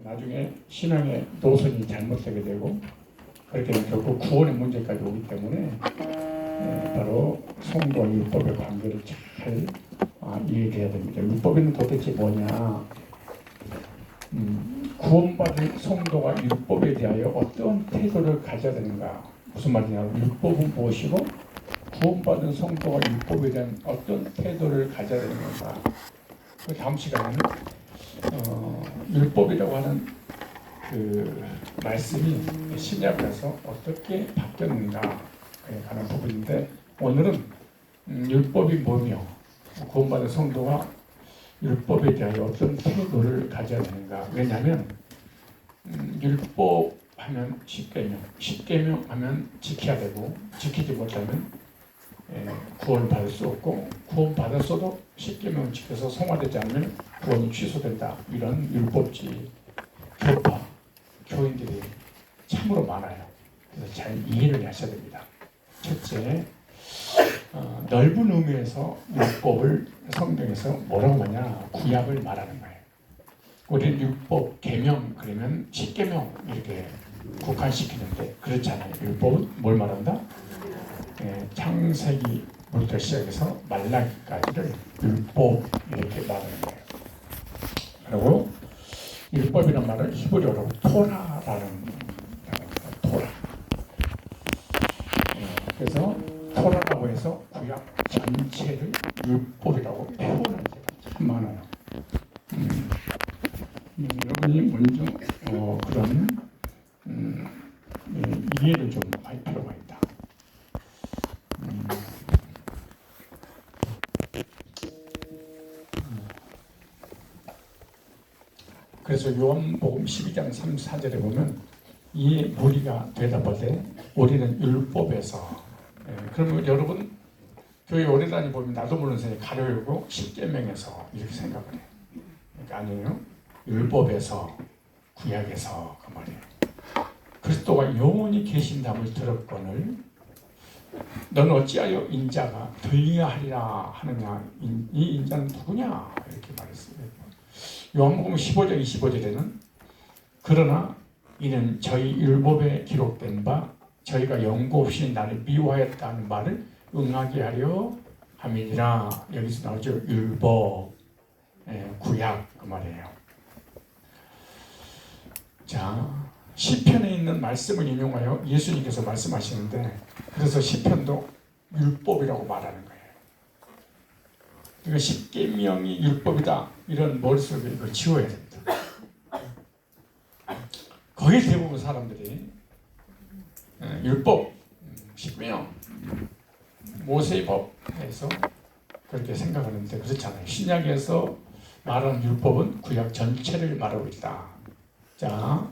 나중에 신앙의 노선이 잘못되게 되고 그렇게 되면 결국 구원의 문제까지 오기 때문에 바로 성도와 율법의 관계를 잘 이해해야 됩니다. 율법에는 도대체 뭐냐? 구원받은 성도가 율법에 대하여 어떤 태도를 가져야 되는가? 무슨 말이냐면 율법은 무엇이고 구원받은 성도가 율법에 대한 어떤 태도를 가져야 되는 건가? 그 다음 시간에는 율법이라고 하는 그 말씀이 신약에서 어떻게 바뀌었는가에 관한 부분인데 오늘은 율법이 뭐며 구원받은 성도가 율법에 대하여 어떤 태도를 가져야 되는가. 왜냐하면 율법 하면 10계명 하면 지켜야 되고 지키지 못하면 구원을 받을 수 없고 구원 받았어도 10계명을 지켜서 성화되지 않으면 구원이 취소된다. 이런 율법주의 교파 교인들이 참으로 많아요. 그래서 잘 이해를 하셔야 됩니다. 첫째, 넓은 의미에서 율법을 성경에서 뭐라고 하냐? 구약을 말하는 거예요. 우리는 율법, 계명 그러면 10계명 이렇게 국한시키는데 그렇지 않아요. 율법은 뭘 말한다? 창세기부터 시작해서 말라기까지를 율법 이렇게 말하는 거예요. 그리고 율법이란 말은 히브리어로 토라라는 토라. 그래서 토라라고 해서 구약 전체를 율법이라고 표현하는 데가 참 많아요. 여러분이 먼저 그런 이해를 좀 할 필요가 있다. 그래서 요한복음 12장 34절에 보면 이 무리가 대답하되 우리는 율법에서 그러면 여러분 교회 오래 다니보면 나도 모르는 사이에 가려고 10계명에서 이렇게 생각을 해요. 그러니까 아니에요. 율법에서 구약에서 그 말이에요. 그리스도가 영원히 계신담을 들었거늘 너는 어찌하여 인자가 들려야 하리라 하느냐. 이 인자는 누구냐 이렇게 말했어요. 요한복음 15장 25절에는 그러나 이는 저희 율법에 기록된 바 저희가 연고 없이 나를 미워하였다는 말을 응하게 하려 함이니라. 여기서 나오죠. 율법, 구약 그 말이에요. 자, 시편에 있는 말씀을 인용하여 예수님께서 말씀하시는데 그래서 시편도 율법이라고 말하는 거예요. 그러니까 10계명이 율법이다 이런 머릿속에 이걸 지워야 됩니다. 거의 대부분 사람들이 율법, 10계명, 모세의 법에서 그렇게 생각하는데 그렇잖아요. 신약에서 말하는 율법은 구약 전체를 말하고 있다. 자,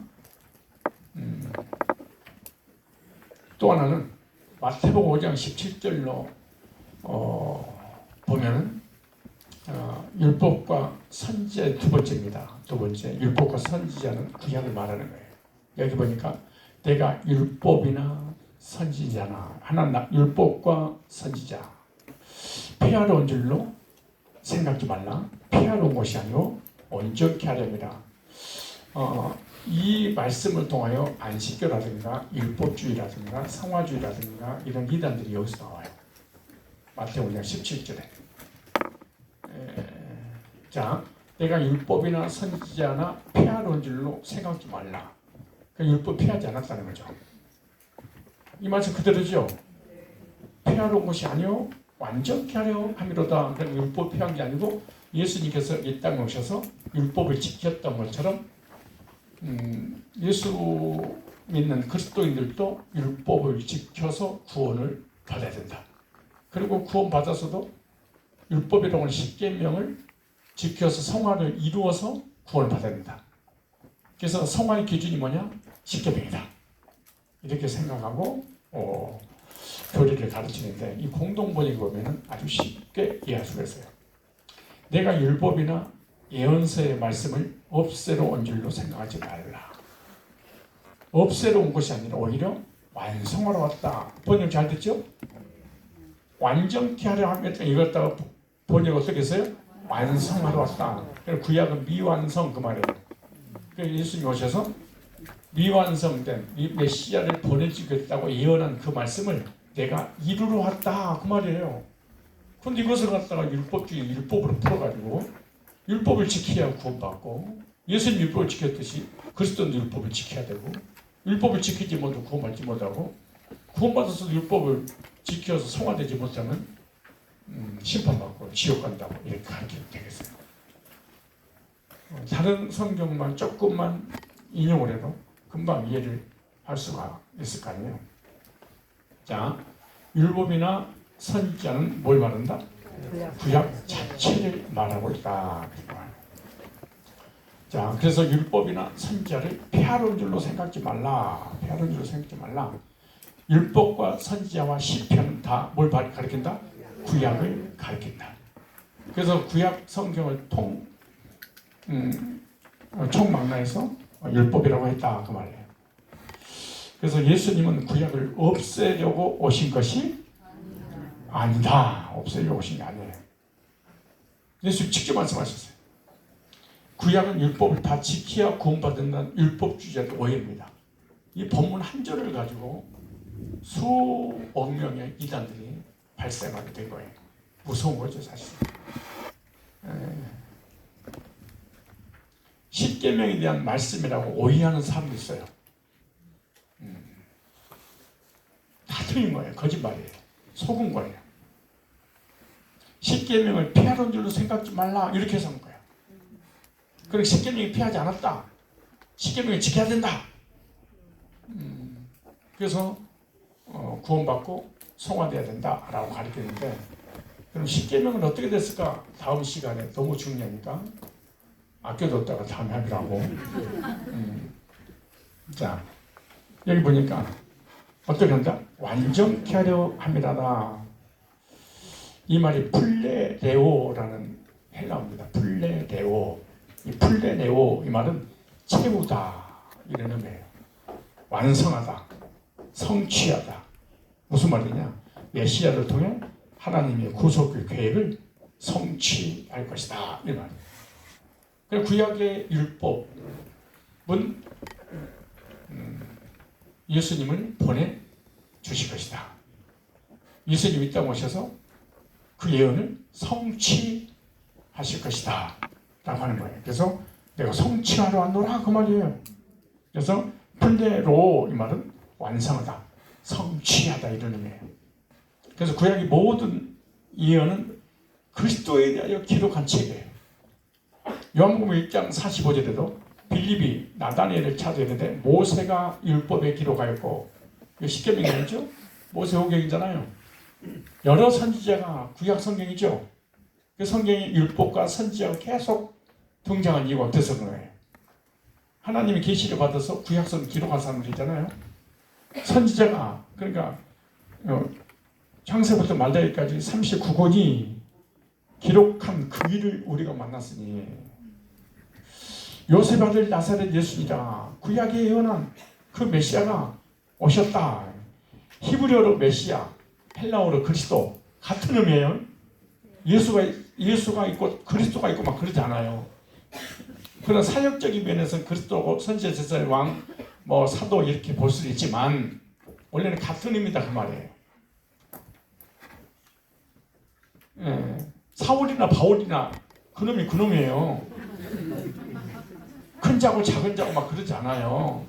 또 하나는 마태복음 5장 17절로 보면은 율법과 선지자의 두 번째입니다. 두 번째, 율법과 선지자는 구약을 말하는 거예요. 여기 보니까 내가 율법이나 선지자나 하나 율법과 선지자 폐하러 온 줄로 생각지 말라. 폐하러 온 것이 아니고 온전케 하렵니다. 이 말씀을 통하여 안식교라든가 율법주의라든가 성화주의라든가 이런 이단들이 여기서 나와요. 마태복음 17절에 자, 내가 율법이나 선지자나 폐하러 온 줄로 생각지 말라. 그러니까 율법 폐하지 않았다는 거죠. 이 말씀 그대로죠. 폐하러 온 것이 아니요 완전케 하려 함이로다. 그러니까 율법 폐한 게 아니고 예수님께서 이 땅에 오셔서 율법을 지켰던 것처럼 예수 믿는 그리스도인들도 율법을 지켜서 구원을 받아야 된다. 그리고 구원 받아서도 율법이라고 하는 10계명을 지켜서 성화를 이루어서 구원을 받아야 된다. 그래서 성화의 기준이 뭐냐? 10계명이다. 이렇게 생각하고 교리를 가르치는데 이 공동번역에 보면 아주 쉽게 이해할 수가 있어요. 내가 율법이나 예언서의 말씀을 없애러 온 줄로 생각하지 말라. 없애러 온 것이 아니라 오히려 완성하러 왔다. 번역 잘 됐죠? 완전케 하려 하면 이걸 갖다가 번역 어떻게 했어요? 완성하러 왔다. 구약은 미완성 그 말이에요. 그러니까 예수님이 오셔서 미완성된 이 메시아를 보내주겠다고 예언한 그 말씀을 내가 이루러 왔다 그 말이에요. 그런데 이것을 갖다가 율법주의 율법으로 풀어가지고 율법을 지켜야 구원받고 예수님 율법을 지켰듯이 그리스도는 율법을 지켜야 되고 율법을 지키지 못하고 구원받지 못하고 구원받아서 율법을 지켜서 성화되지 못하면 심판받고 지옥 간다고 이렇게 가르치면 되겠어요. 다른 성경만 조금만 인용을 해도 금방 이해를 할 수가 있을 거 아니에요. 자, 율법이나 선지자는 뭘 말한다? 구약 자체를 말하고 있다. 자, 그래서 율법이나 선지자를 폐하는 줄로 생각지 말라. 폐하는 줄로 생각지 말라. 율법과 선지자와 시편은 다 뭘 가리킨다? 구약을 가리킨다. 그래서 구약 성경을 총망라해서 율법이라고 했다 그 말이에요. 그래서 예수님은 구약을 없애려고 오신 것이 아니다. 없애려고 오신 게 아니에요. 예수님 직접 말씀하셨어요. 구약은 율법을 다 지켜야 구원받는다는 율법주의자의 오해입니다. 이 본문 한 절을 가지고 수억 명의 이단들이 발생하게 된 거예요. 무서운 거죠 사실. 십계명에 대한 말씀이라고 오해하는 사람도 있어요. 다 틀린 거예요. 거짓말이에요. 속은 거예요. 십계명을 피하는 줄로 생각지 말라 이렇게 해서 한 거예요. 그리고 십계명이 피하지 않았다. 십계명을 지켜야 된다. 그래서 구원받고 성화돼야 된다라고 가르치는데 그럼 십계명은 어떻게 됐을까? 다음 시간에 너무 중요하니까 아껴뒀다가 다음에 하기라고. 자, 여기 보니까 어떻게 한다? 완전케 하려 함이라다. 이 말이 플레레오라는 헬라어입니다. 플레레오. 이 플레레오 이 말은 채우다 이런 의미예요. 완성하다, 성취하다. 무슨 말이냐? 메시아를 통해 하나님의 구속의 계획을 성취할 것이다 이 말이에요. 구약의 율법은 예수님을 보내주실 것이다. 예수님이 이 땅에 오셔서 그 예언을 성취하실 것이다 라고 하는 거예요. 그래서 내가 성취하러 왔노라 그 말이에요. 그래서 플레로 이 말은 완성하다, 성취하다 이런 의미예요. 그래서 구약의 모든 예언은 그리스도에 대하여 기록한 책이에요. 요한복음 1장 45절에도 빌립이 나다니엘을 찾아내는데 모세가 율법에 기록하였고 이거 십계명이 아니죠? 모세오경이잖아요. 여러 선지자가 구약 성경이죠. 그 성경이 율법과 선지자가 계속 등장한 이유가 어때서 그런 거예요? 하나님이 계시를 받아서 구약성을 기록한 사람들이잖아요. 선지자가 그러니까 창세부터 말라기까지 39권이 기록한 그 일을 우리가 만났으니 요셉 아들 나사렛 예수니라 구약에 예언한 그 메시아가 오셨다. 히브리어로 메시아, 헬라어로 그리스도 같은 의미예요. 예수가 있고 그리스도가 있고 막 그러지 않아요. 그런 사역적인 면에서는 그리스도고 선지자 제사의 왕, 뭐 사도 이렇게 볼 수도 있지만 원래는 같은 의미다 그 말이에요. 사울이나 바울이나 그놈이 그놈이에요. 큰 자고 작은 자고 막 그러지 않아요.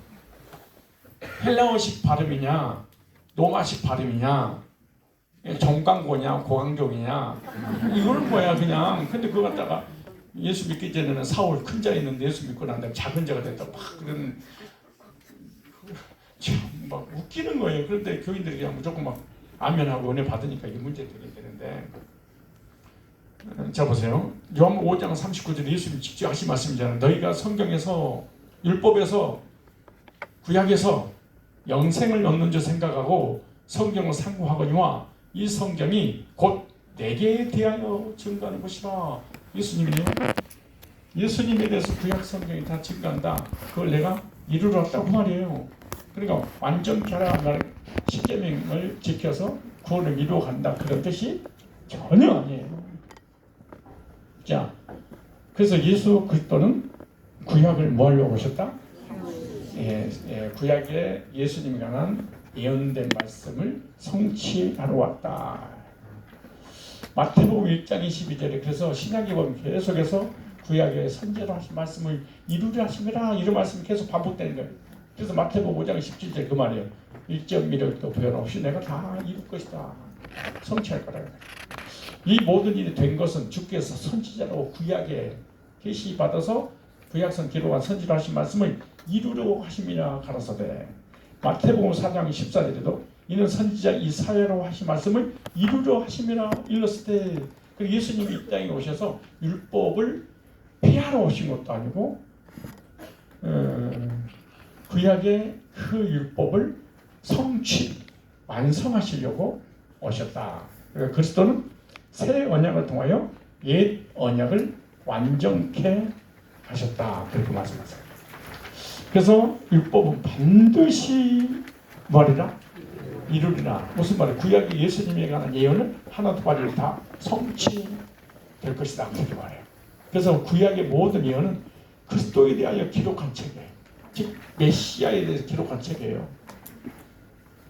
헬라어식 발음이냐 로마식 발음이냐 정강고냐 고강종이냐 이거는 뭐야 그냥. 근데 그거 갖다가 예수 믿기 전에는 사울 큰 자 있는데 예수 믿고 난 다음에 작은 자가 됐다 막 그런 참 막 웃기는 거예요. 그런데 교인들이 그냥 무조건 막 아멘하고 은혜 받으니까 이게 문제들이 되는데. 자 보세요. 요한복음 5장 39절에 예수님이 직접 하신 말씀이잖아요. 너희가 성경에서 율법에서 구약에서 영생을 얻는 줄 생각하고 성경을 상고하거니와 이 성경이 곧 내게 대하여 증거하는 것이라. 예수님에 대해서 구약 성경이 다 증거한다. 그걸 내가 이루러 왔다고 말이에요. 그러니까 완전케 하라 십계명을 지켜서 구원을 이루어 간다 그런 뜻이 전혀 아니에요. 자, 그래서 예수 그리스도는 구약을 뭐 하려고 오셨다? 구약에 예수님에 관한 예언된 말씀을 성취하러 왔다. 마태복음 1장 22절에 그래서 신약에 보면 계속해서 구약에 선제로 하신 말씀을 이루려 하심이라 이런 말씀이 계속 반복되는 거예요. 그래서 마태복음 5장 17절 그 말이에요. 일점 미력도 부연 없이 내가 다 이룰 것이다. 성취할 거라고. 이 모든 일이 된 것은 주께서 선지자로 구약에 계시 받아서 구약성 기록한 선지로 하신 말씀을 이루려 하심이라 가라사대. 마태복음 4장 14절에도 이는 선지자 이사야로 하신 말씀을 이루려 하심이라 일렀을 때 그리고 예수님이 이 땅에 오셔서 율법을 폐하러 오신 것도 아니고 구약의 그 율법을 성취 완성하시려고 오셨다. 그러니까 그리스도는 새 언약을 통하여 옛 언약을 완전케 하셨다. 그렇게 말씀하세요. 그래서 율법은 반드시 뭐하리라? 이루리라. 무슨 말이에요? 구약의 예수님에 관한 예언은 하나도 빠지지 다 성취될 것이다. 그렇게 말해요. 그래서 구약의 모든 예언은 그리스도에 대하여 기록한 책이에요. 즉 메시아에 대해서 기록한 책이에요.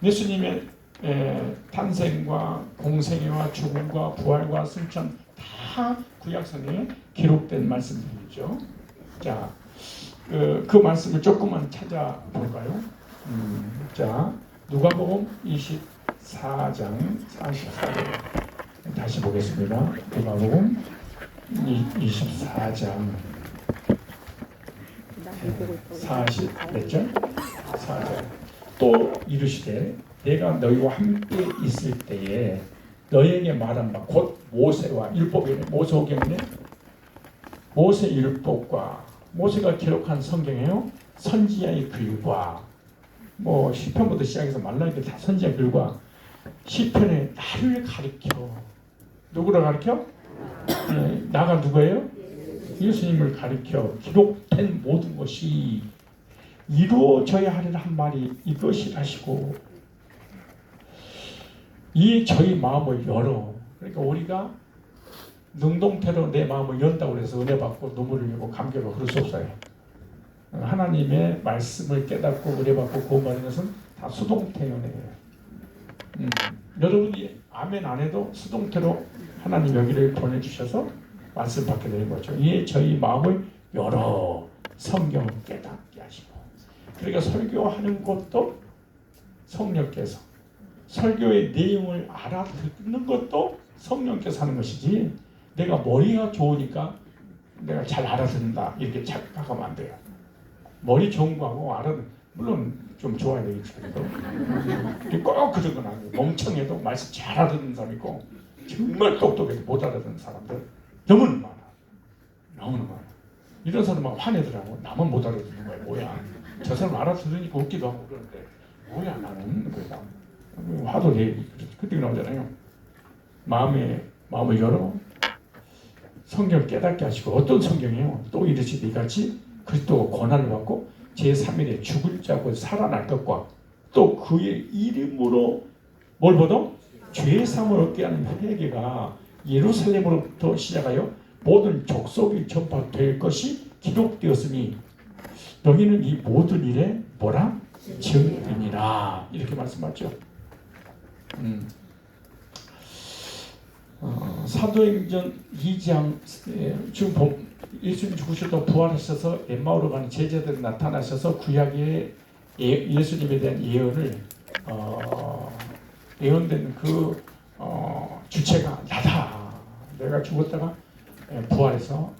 예수님의 탄생과 공생애와 죽음과 부활과 승천 다 구약성경에 기록된 말씀들이죠. 자, 그 말씀을 조금만 찾아볼까요? 자, 누가복음 24장 44절 다시 보겠습니다. 누가복음 24장 40몇 4절 또 이르시되 내가 너희와 함께 있을 때에 너희에게 말한 바 곧 모세와 율법이네. 모세오경이네. 모세 율법과 모세가 기록한 성경에요. 선지자의 글과 뭐 시편부터 시작해서 말라기까지 다 선지자의 글과 시편에 나를 가리켜 누구를 가리켜? 나가 누구예요? 예수님을 가리켜 기록된 모든 것이 이루어져야 하리라 한 말이 이것이라시고 이 저희 마음을 열어. 그러니까 우리가 능동태로 내 마음을 연다고 해서 은혜 받고 눈물을 흘리고 감격을 흐를 수 없어요. 하나님의 말씀을 깨닫고 은혜 받고 구원받는 것은 다 수동태 연애예요. 여러분이 아멘 안 해도 수동태로 하나님 여기를 보내주셔서 말씀 받게 되는 거죠. 이에 저희 마음을 열어 성경을 깨닫게 하시고 그러니까 설교하는 것도 성령께서 설교의 내용을 알아듣는 것도 성령께서 하는 것이지 내가 머리가 좋으니까 내가 잘 알아듣는다 이렇게 착각하면 안 돼요. 머리 좋은 거하고 물론 좀 좋아야 되겠지. 꼭 그런 건 아니에요. 멍청해도 말씀 잘 알아듣는 사람 있고 정말 똑똑해도 못 알아듣는 사람들 너무나 많아. 너무나 많아. 이런 사람은 화내더라고. 나만 못 알아듣는 거야. 뭐야. 저 사람 알아들으니까 웃기도 하고 그러는데 뭐야 나는 그러다. 화도 내 그때 나오잖아요. 마음을 열어 성경을 깨닫게 하시고 어떤 성경이에요? 또 이르시되 이같이 그리스도가 고난을 받고 제3일에 죽을 자고 살아날 것과 또 그의 이름으로 뭘 보도 죄 사함을 얻게 하는 회개가 예루살렘으로부터 시작하여 모든 족속이 전파될 것이 기록되었으니 너희는 이 모든 일에 뭐라? 증인이라 이렇게 말씀하죠. 사도행전 2장 지금 예수님 죽으셔서 부활하셔서 엠마오로 가는 제자들이 나타나셔서 구약의 예수님에 대한 예언을 예언된 그 주체가 나다. 내가 죽었다가 부활해서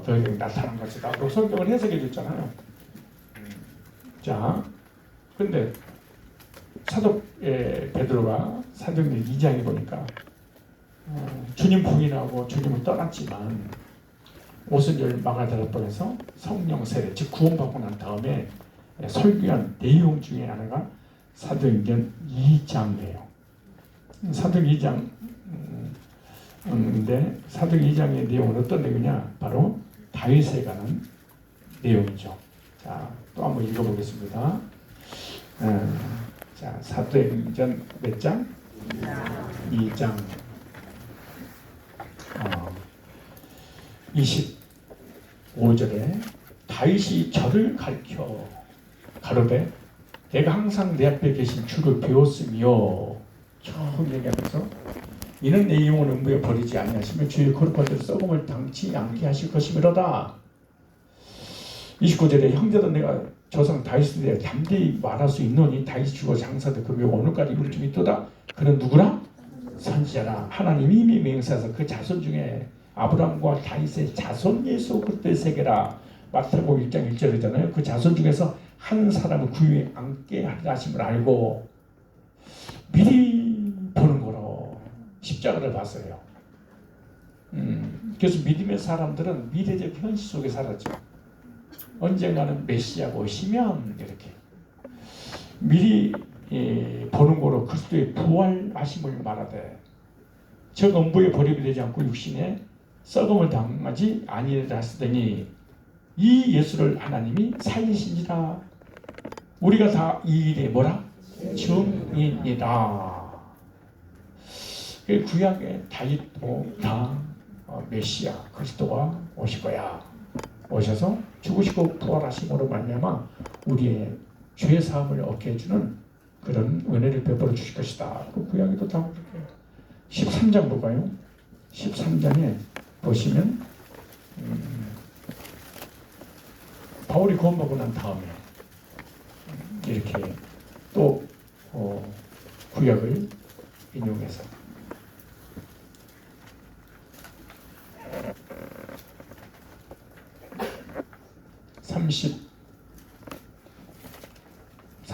너희에게 나타난 것이다. 또 성경을 해석해 줬잖아요. 자, 근데 사도 베드로가 사도행전 2장에 보니까 주님 부인하고 주님을 떠났지만 오순절 마가다락방에서 성령 세례 즉 구원받고 난 다음에 설교한 내용 중에 하나가 사도행전 2장이에요. 사도행전 2장인데 사도행전 2장의 내용은 어떤 내용이냐? 바로 다윗에 관한 내용이죠. 자, 또 한번 읽어보겠습니다. 자, 사도행전 몇 장? 2장 25절에 다윗이 저를 가르쳐 가로되 내가 항상 내 앞에 계신 주를 배웠으며 처음 얘기하면서 이는 내 영혼을 음부에 버리지 아니하시며 주의 거룩한 대로 썩음을 당치 않게 하실 것이미로다. 29절에 형제들 내가 조상 다윗에 대해 담대히 말할 수 있노니 다윗이 죽어 장사되 그 묘가 오늘까지 이룰 줄 있도다. 그는 누구라? 선지자라. 하나님이 이미 맹세하사 그 자손 중에 아브라함과 다윗의 자손 예수 그리스도의 세계라. 마태복음 1장 1절이잖아요. 그 자손 중에서 한 사람을 구유에 앉게 하리라 하심을 알고 미리 보는 거로 십자가를 봤어요. 그래서 믿음의 사람들은 미래적 현실 속에 살았죠. 언젠가는 메시아가 오시면 이렇게 미리 보는 거로 그리스도의 부활하심을 말하되 저 음부에 버림이 되지 않고 육신에 썩음을 당하지 아니하리라 하시더니 이 예수를 하나님이 살리신지라. 우리가 다 이 일에 뭐라? 증인이다. 구약의 다윗도 다 메시아 그리스도가 오실 거야. 오셔서 죽으시고 부활하심으로 말미암아 우리의 죄 사함을 얻게 해주는 그런 은혜를 베풀어 주실 것이다. 그 구약에도 다 그렇게 13장 볼까요? 13장에 보시면 바울이 구원받고 난 다음에 이렇게 또 구약을 인용해서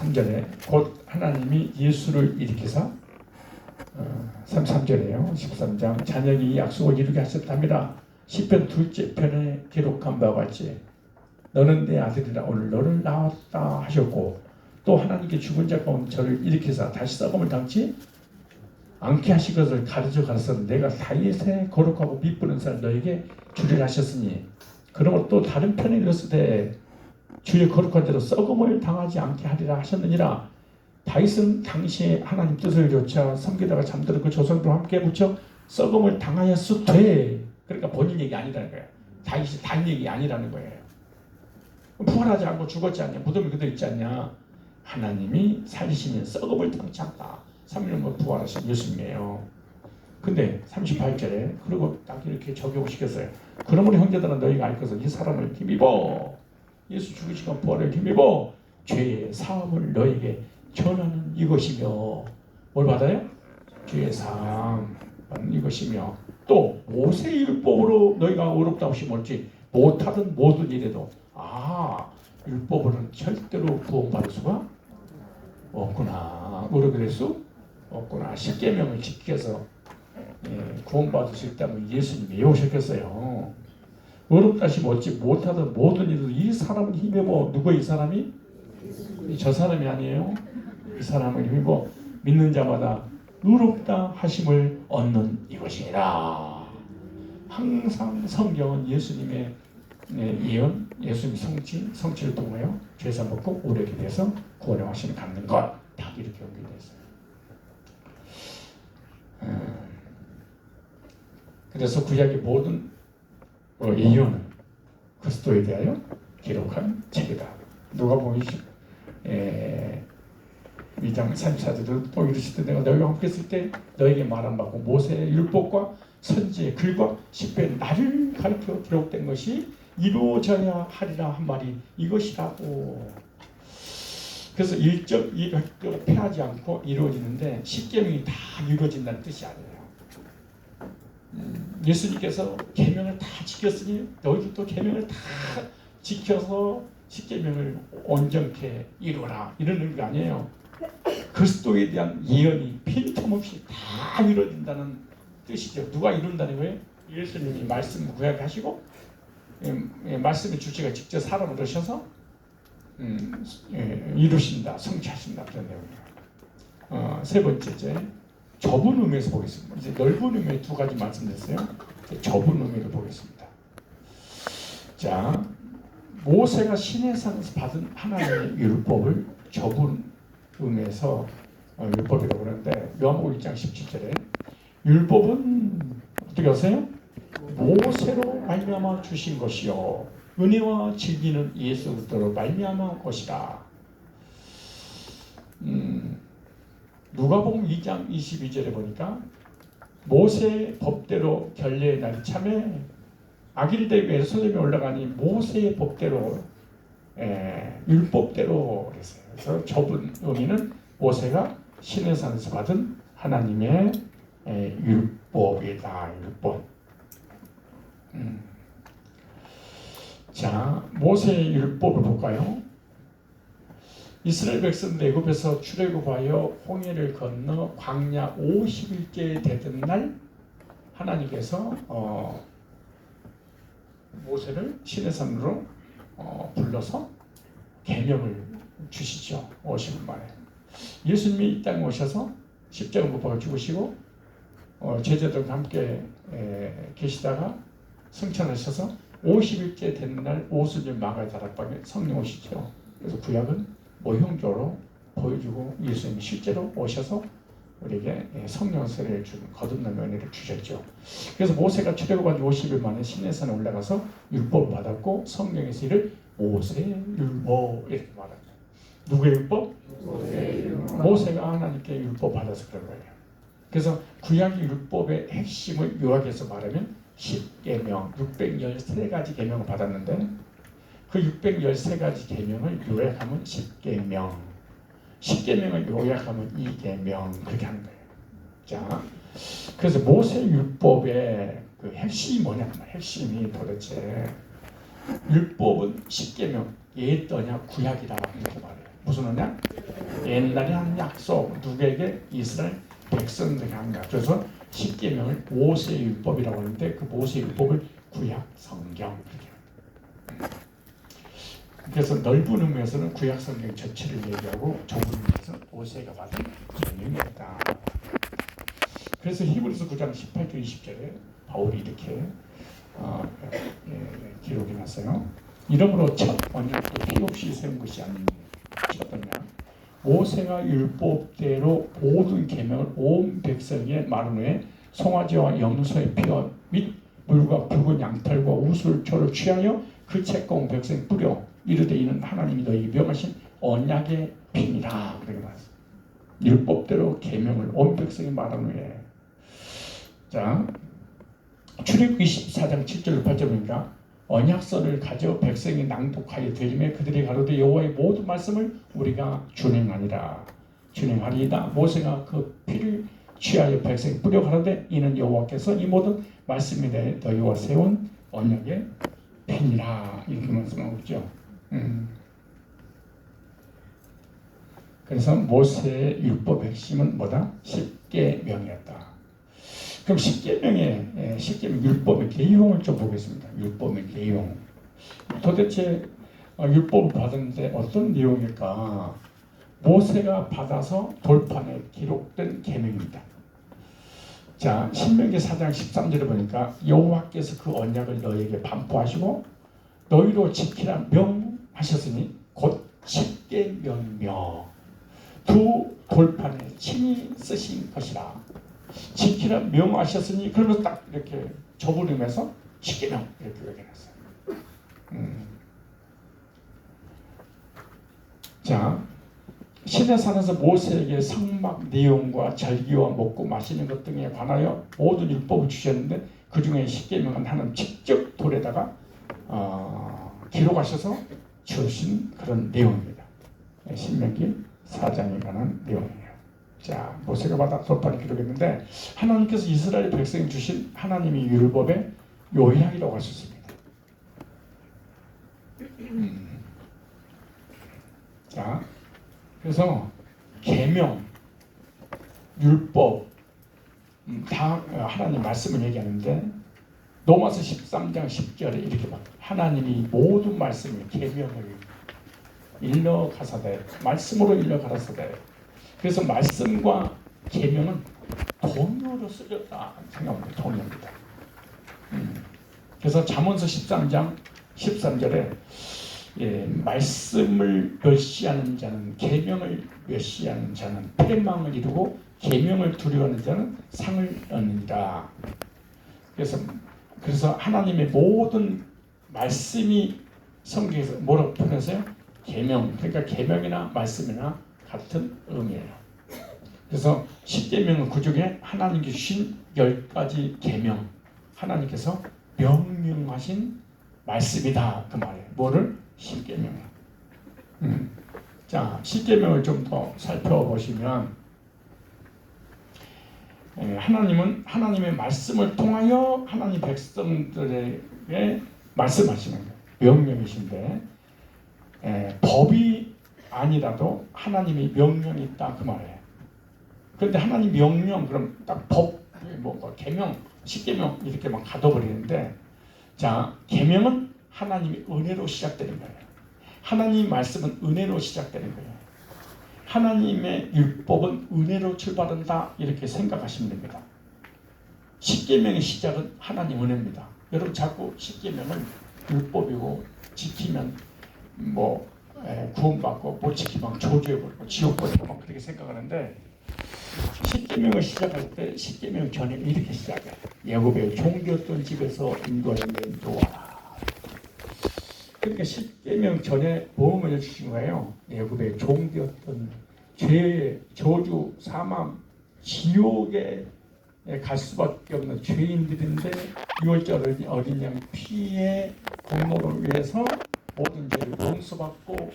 (33절에) 곧 하나님이 예수를 일으키사 33절에요. 13장 자녀이 이 약속을 이루게 하셨답니다. 시편 2째 편에 기록한 바와 같이 너는 내 아들이라 오늘 너를 낳았다 하셨고 또 하나님께 죽은 자 가운데 저를 일으키사 다시 썩음을 당치 않게 하실 것을 가르쳐 가르쳐서 내가 다윗의 거룩하고 미쁘는 살 너에게 주리라 하셨으니 그러므로 또 다른 편에 이르시되 주의 거룩한 대로 썩음을 당하지 않게 하리라 하셨느니라. 다윗은 당시에 하나님 뜻을 조차 섬기다가 잠들어 그 조상들과 함께 묻혀 썩음을 당하였으되 그러니까 본인 얘기 아니라는 거예요. 다윗이 다윗 얘기 아니라는 거예요. 부활하지 않고 죽었지 않냐? 무덤에 그대로 있지 않냐? 하나님이 살리시면 썩음을 당치 않다. 3년 후 부활하신 예수님이에요. 근데 38절에 그리고 딱 이렇게 적용을 시켰어요. 그러므로 형제들아 너희가 알 것은 이 사람을 힘입어 예수 죽으시고 부활을 힘입어 죄의 사함을 너에게 전하는 이것이며 뭘 받아요? 죄의 사함 이것이며 또 모세의 율법으로 너희가 어렵다 없이 멀지 못하던 모든 일에도 율법으로는 절대로 구원받을 수가 없구나. 뭐라 그랬어? 없구나. 십계명을 지켜서 구원받을 수 있다면 예수님이 왜 오셨겠어요? 어렵다시 못지 못하던 모든 일도 이 사람을 힘입어. 누구 이 사람이? 저 사람이 아니에요. 이 사람을 힘입어 믿는 자마다 의롭다 하심을 얻는 이것이니라. 항상 성경은 예수님의 예언, 예수님의 성취를 통하여 죄사 벗고 오래게 돼서 구원의 확신을 갖는 것, 다 이렇게 연결되어 있어요. 그래서 구약의 모든 예언은 그리스도에 대하여 기록한 책이다. 누가복음 2장 34절도 또 이르시되 내가 너희와 함께 있을 때 너에게 말한 바고 모세의 율법과 선지의 글과 시편에 나를 가르쳐 기록된 것이 이루어져야 하리라 한 말이 이것이라고. 그래서 일적 일획도 패하지 않고 이루어지는데 십계명이 다 이루어진다는 뜻이 아니에요. 예수님께서 계명을 다 지켰으니 너희들도 계명을 다 지켜서 십계명을 온전케 이루어라 이런 의미가 아니에요. 그리스도에 대한 예언이 빈틈없이 다 이루어진다는 뜻이죠. 누가 이룬다는 거예요? 예수님이 말씀을 구약하시고 말씀의 주체가 직접 사람을 오셔서 이루신다, 성취하신다 그런 내용이에요. 세 번째 좁은 의미에서 보겠습니다. 이제 넓은 의미의 두 가지 말씀드렸어요. 좁은 의미를 보겠습니다. 자, 모세가 시내산에서 받은 하나님의 율법을 좁은 의미에서 율법이라고 그러는데 요한복음 1장 17절에 율법은 어떻게 하세요? 모세로 말미암아 주신 것이요 은혜와 진리는 예수 그리스도로 말미암아 것이라. 누가복음 2장 22절에 보니까 모세의 법대로 결례의 날이 참에 아기를 데리고 예루살렘에 올라가니 모세의 법대로 율법대로 그랬어요. 그래서 좁은 의미는 모세가 시내산에서 받은 하나님의 율법이다. 율법. 자, 모세의 율법을 볼까요? 이스라엘 백성 애굽에서 출애굽하여 홍해를 건너 광야 50일째 되던 날 하나님께서 모세를 시내산으로 불러서 계명을 주시죠. 50일 만에. 예수님이 이 땅에 오셔서 십자가 못 박아 죽으시고 제자들과 함께 계시다가 승천하셔서 50일째 되는 날 오순절 마가의 다락방에 성령 오시죠. 그래서 구약은 모형적으로 보여주고 예수님이 실제로 오셔서 우리에게 성령 세례를 주는 거듭난 은혜를 주셨죠. 그래서 모세가 출애굽한 50일 만에 시내산에 올라가서 율법을 받았고 성령에서 이를 모세의 율법 이렇게 말합니다. 누구의 율법? 모세가 하나님께 율법 받아서 그런 거예요. 그래서 구약의 율법의 핵심을 요약해서 말하면 10계명, 613가지 계명을 받았는데 그 613가지 계명을 요약하면 10계명, 10계명을 요약하면 2계명 그렇게 하는 거예요. 자, 그래서 모세 율법의 그 핵심이 뭐냐? 핵심이 도대체 율법은 10계명, 옛떠냐 구약이다 이렇게 말해요. 무슨 언약? 옛날에 한 약속, 누구에게? 이스라엘 백성들에게 한 약속. 그래서 10계명을 모세의 율법이라고 하는데 그 모세의 율법을 구약 성경 이렇게. 그래서 넓은 의미에서는 구약 성경 전체를 얘기하고 좁은 의미에서는 모세가 받은 계명이었다. 그래서 히브리서 9장 18절 20절에 바울이 이렇게 기록이 났어요. 이러므로 첫 언약도 피 없이 세운 것이 아니니 첫 언약 모세가 율법대로 모든 계명을 온 백성에게 말한 후에 송아지와 염소의 피와 및 물과 붉은 양털과 우슬초를 취하여 그 채가 온 백성에 뿌려 이르되 이는 하나님이 너희에게 명하신 언약의 피니라. 그렇게 말했어요. 율법대로 계명을 온 백성이 말한 후에 자 출애굽기 24장 7절 8절 보니까 언약서를 가져 백성이 낭독하여 들림에 그들이 가로되 여호와의 모든 말씀을 우리가 준행하리이다. 모세가 그 피를 취하여 백성이 뿌려 가로되 이는 여호와께서 이 모든 말씀이 대해 너희와 세운 언약의 피니라 이렇게 말씀하고 있죠. 그래서 모세의 율법 핵심은 뭐다? 10계명이었다. 그럼 10계명 율법의 내용을 좀 보겠습니다. 율법의 내용. 도대체 율법을 받았는데 어떤 내용일까? 모세가 받아서 돌판에 기록된 계명입니다. 자, 신명기 4장 13절에 보니까 여호와께서 그 언약을 너희에게 반포하시고 너희로 지키라 명하셨으니 곧 10계명이며 두 돌판에 친히 쓰신 것이라. 지키라 명하셨으니 그러면서 딱 이렇게 저부름해서 10계명 이렇게 얘기했어요. 자, 시내산에서 모세에게 성막 내용과 절기와 먹고 마시는 것 등에 관하여 모든 율법을 주셨는데 그 중에 10계명은 하나님 직접 돌에다가 기록하셔서 주신 그런 내용입니다. 신명기 4장에 관한 내용이에요. 자, 모세가 받아 돌판에 기록했는데 하나님께서 이스라엘 백성이 주신 하나님의 율법의 요약이라고 할 수 있습니다. 자, 그래서 계명, 율법 다 하나님 말씀을 얘기하는데 로마서 13장 10절에 이렇게 막 하나님이 모든 말씀을 계명을 일러 가사대 말씀으로 일러 가라사대. 그래서 말씀과 계명은 동요로 쓰였다 생각합니다. 동요입니다. 그래서 잠언서 13장 13절에 말씀을 멸시하는 자는 계명을 멸시하는 자는 패망을 이루고 계명을 두려워하는 자는 상을 얻느니라. 그래서 하나님의 모든 말씀이 성경에서 뭐라고 표현하세요? 계명. 그러니까 계명이나 말씀이나 같은 의미예요. 그래서 십계명은 그중에 하나님께 주신 10가지 계명, 하나님께서 명령하신 말씀이다 그 말이에요. 뭐를? 십계명을. 자, 십계명을 좀 더 살펴보시면 하나님은 하나님의 말씀을 통하여 하나님 백성들에게 말씀하시는 거예요. 명령이신데 법이 아니라도 하나님이 명령이 있다 그 말이에요. 그런데 하나님 명령 그럼 딱 법, 뭐 계명, 십계명 이렇게 막 가둬버리는데 자, 계명은 하나님이 은혜로 시작되는 거예요. 하나님 말씀은 은혜로 시작되는 거예요. 하나님의 율법은 은혜로 출발한다 이렇게 생각하시면 됩니다. 십계명의 시작은 하나님 은혜입니다. 여러분 자꾸 십계명은 율법이고 지키면 뭐 구원받고 못 지키면 저주해버리고 지옥버리고 막 그렇게 생각하는데 십계명을 시작할 때 십계명 전에 이렇게 시작해요. 야곱의 종되었던 집에서 인도하는 노아라. 그러니까 십계명 전에 뭐 먼저 주신 거예요? 야곱의 종되었던 죄의 저주, 사망, 지옥에 갈 수밖에 없는 죄인들인데 유월절 어린 양 피의 공로를 위해서 모든 죄를 용서받고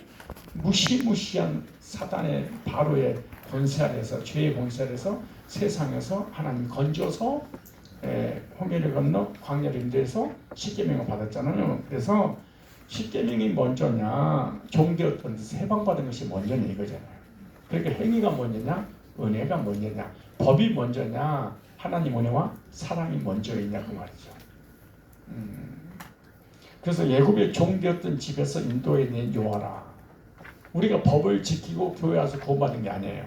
무시무시한 사단의 바로의 권세 아래서 죄의 권세 아래서 세상에서 하나님 건져서 홍해를 건너 광야를 인도해서 십계명을 받았잖아요. 그래서 십계명이 먼저냐 종되었던 해방받은 것이 먼저냐 이거잖아요. 그러니까 행위가 먼저냐 은혜가 먼저냐 법이 먼저냐 하나님 은혜와 사랑이 먼저이냐 그 말이죠. 그래서 예굽의 종되었던 집에서 인도에 낸 요하라. 우리가 법을 지키고 교회 와서 구원받은 게 아니에요.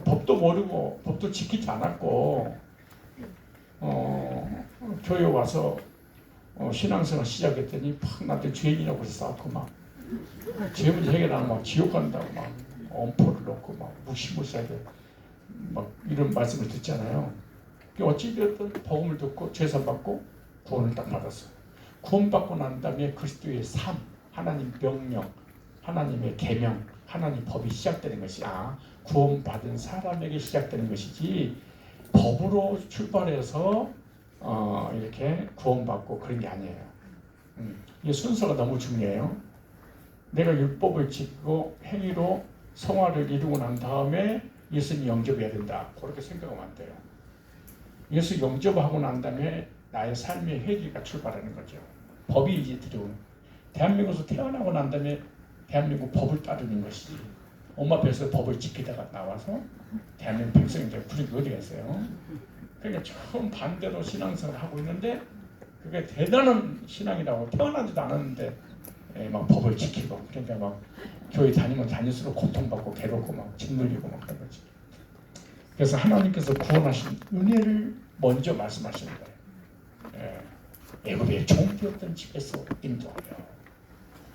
법도 모르고 법도 지키지 않았고 교회 와서 신앙생활 시작했더니 팍 나한테 죄인이라고 싸웠고 막 죄 문제 해결하면 막 지옥 간다고 막 엄포를 놓고 막 무시무시하게 막 이런 말씀을 듣잖아요. 어찌되었든 복음을 듣고 죄산 받고 구원을 딱 받았어요. 구원받고 난 다음에 그리스도의 삶, 하나님 명령, 하나님의 계명, 하나님 법이 시작되는 것이 구원받은 사람에게 시작되는 것이지 법으로 출발해서 이렇게 구원받고 그런 게 아니에요. 이 순서가 너무 중요해요. 내가 율법을 지키고 행위로 성화를 이루고 난 다음에 예수님 영접해야 된다. 그렇게 생각하면 안 돼요. 예수 영접하고 난 다음에 나의 삶의 회개가 출발하는 거죠. 법이 이제 들어오는. 대한민국에서 태어나고 난 다음에 대한민국 법을 따르는 것이지. 엄마 뱃에서 법을 지키다가 나와서 대한민국 백성이 되고 그런 게 어디 갔어요? 그러니까 처음 반대로 신앙생활을 하고 있는데 그게 대단한 신앙이라고 태어나지도 않았는데 막 법을 지키고 그러니까 막 교회 다니면 다닐수록 고통받고 괴롭고 막 짓눌리고 막 그런 거지. 그래서 하나님께서 구원하신 은혜를 먼저 말씀하시는 거예요. 애굽의 종되었던 집에서 인도하여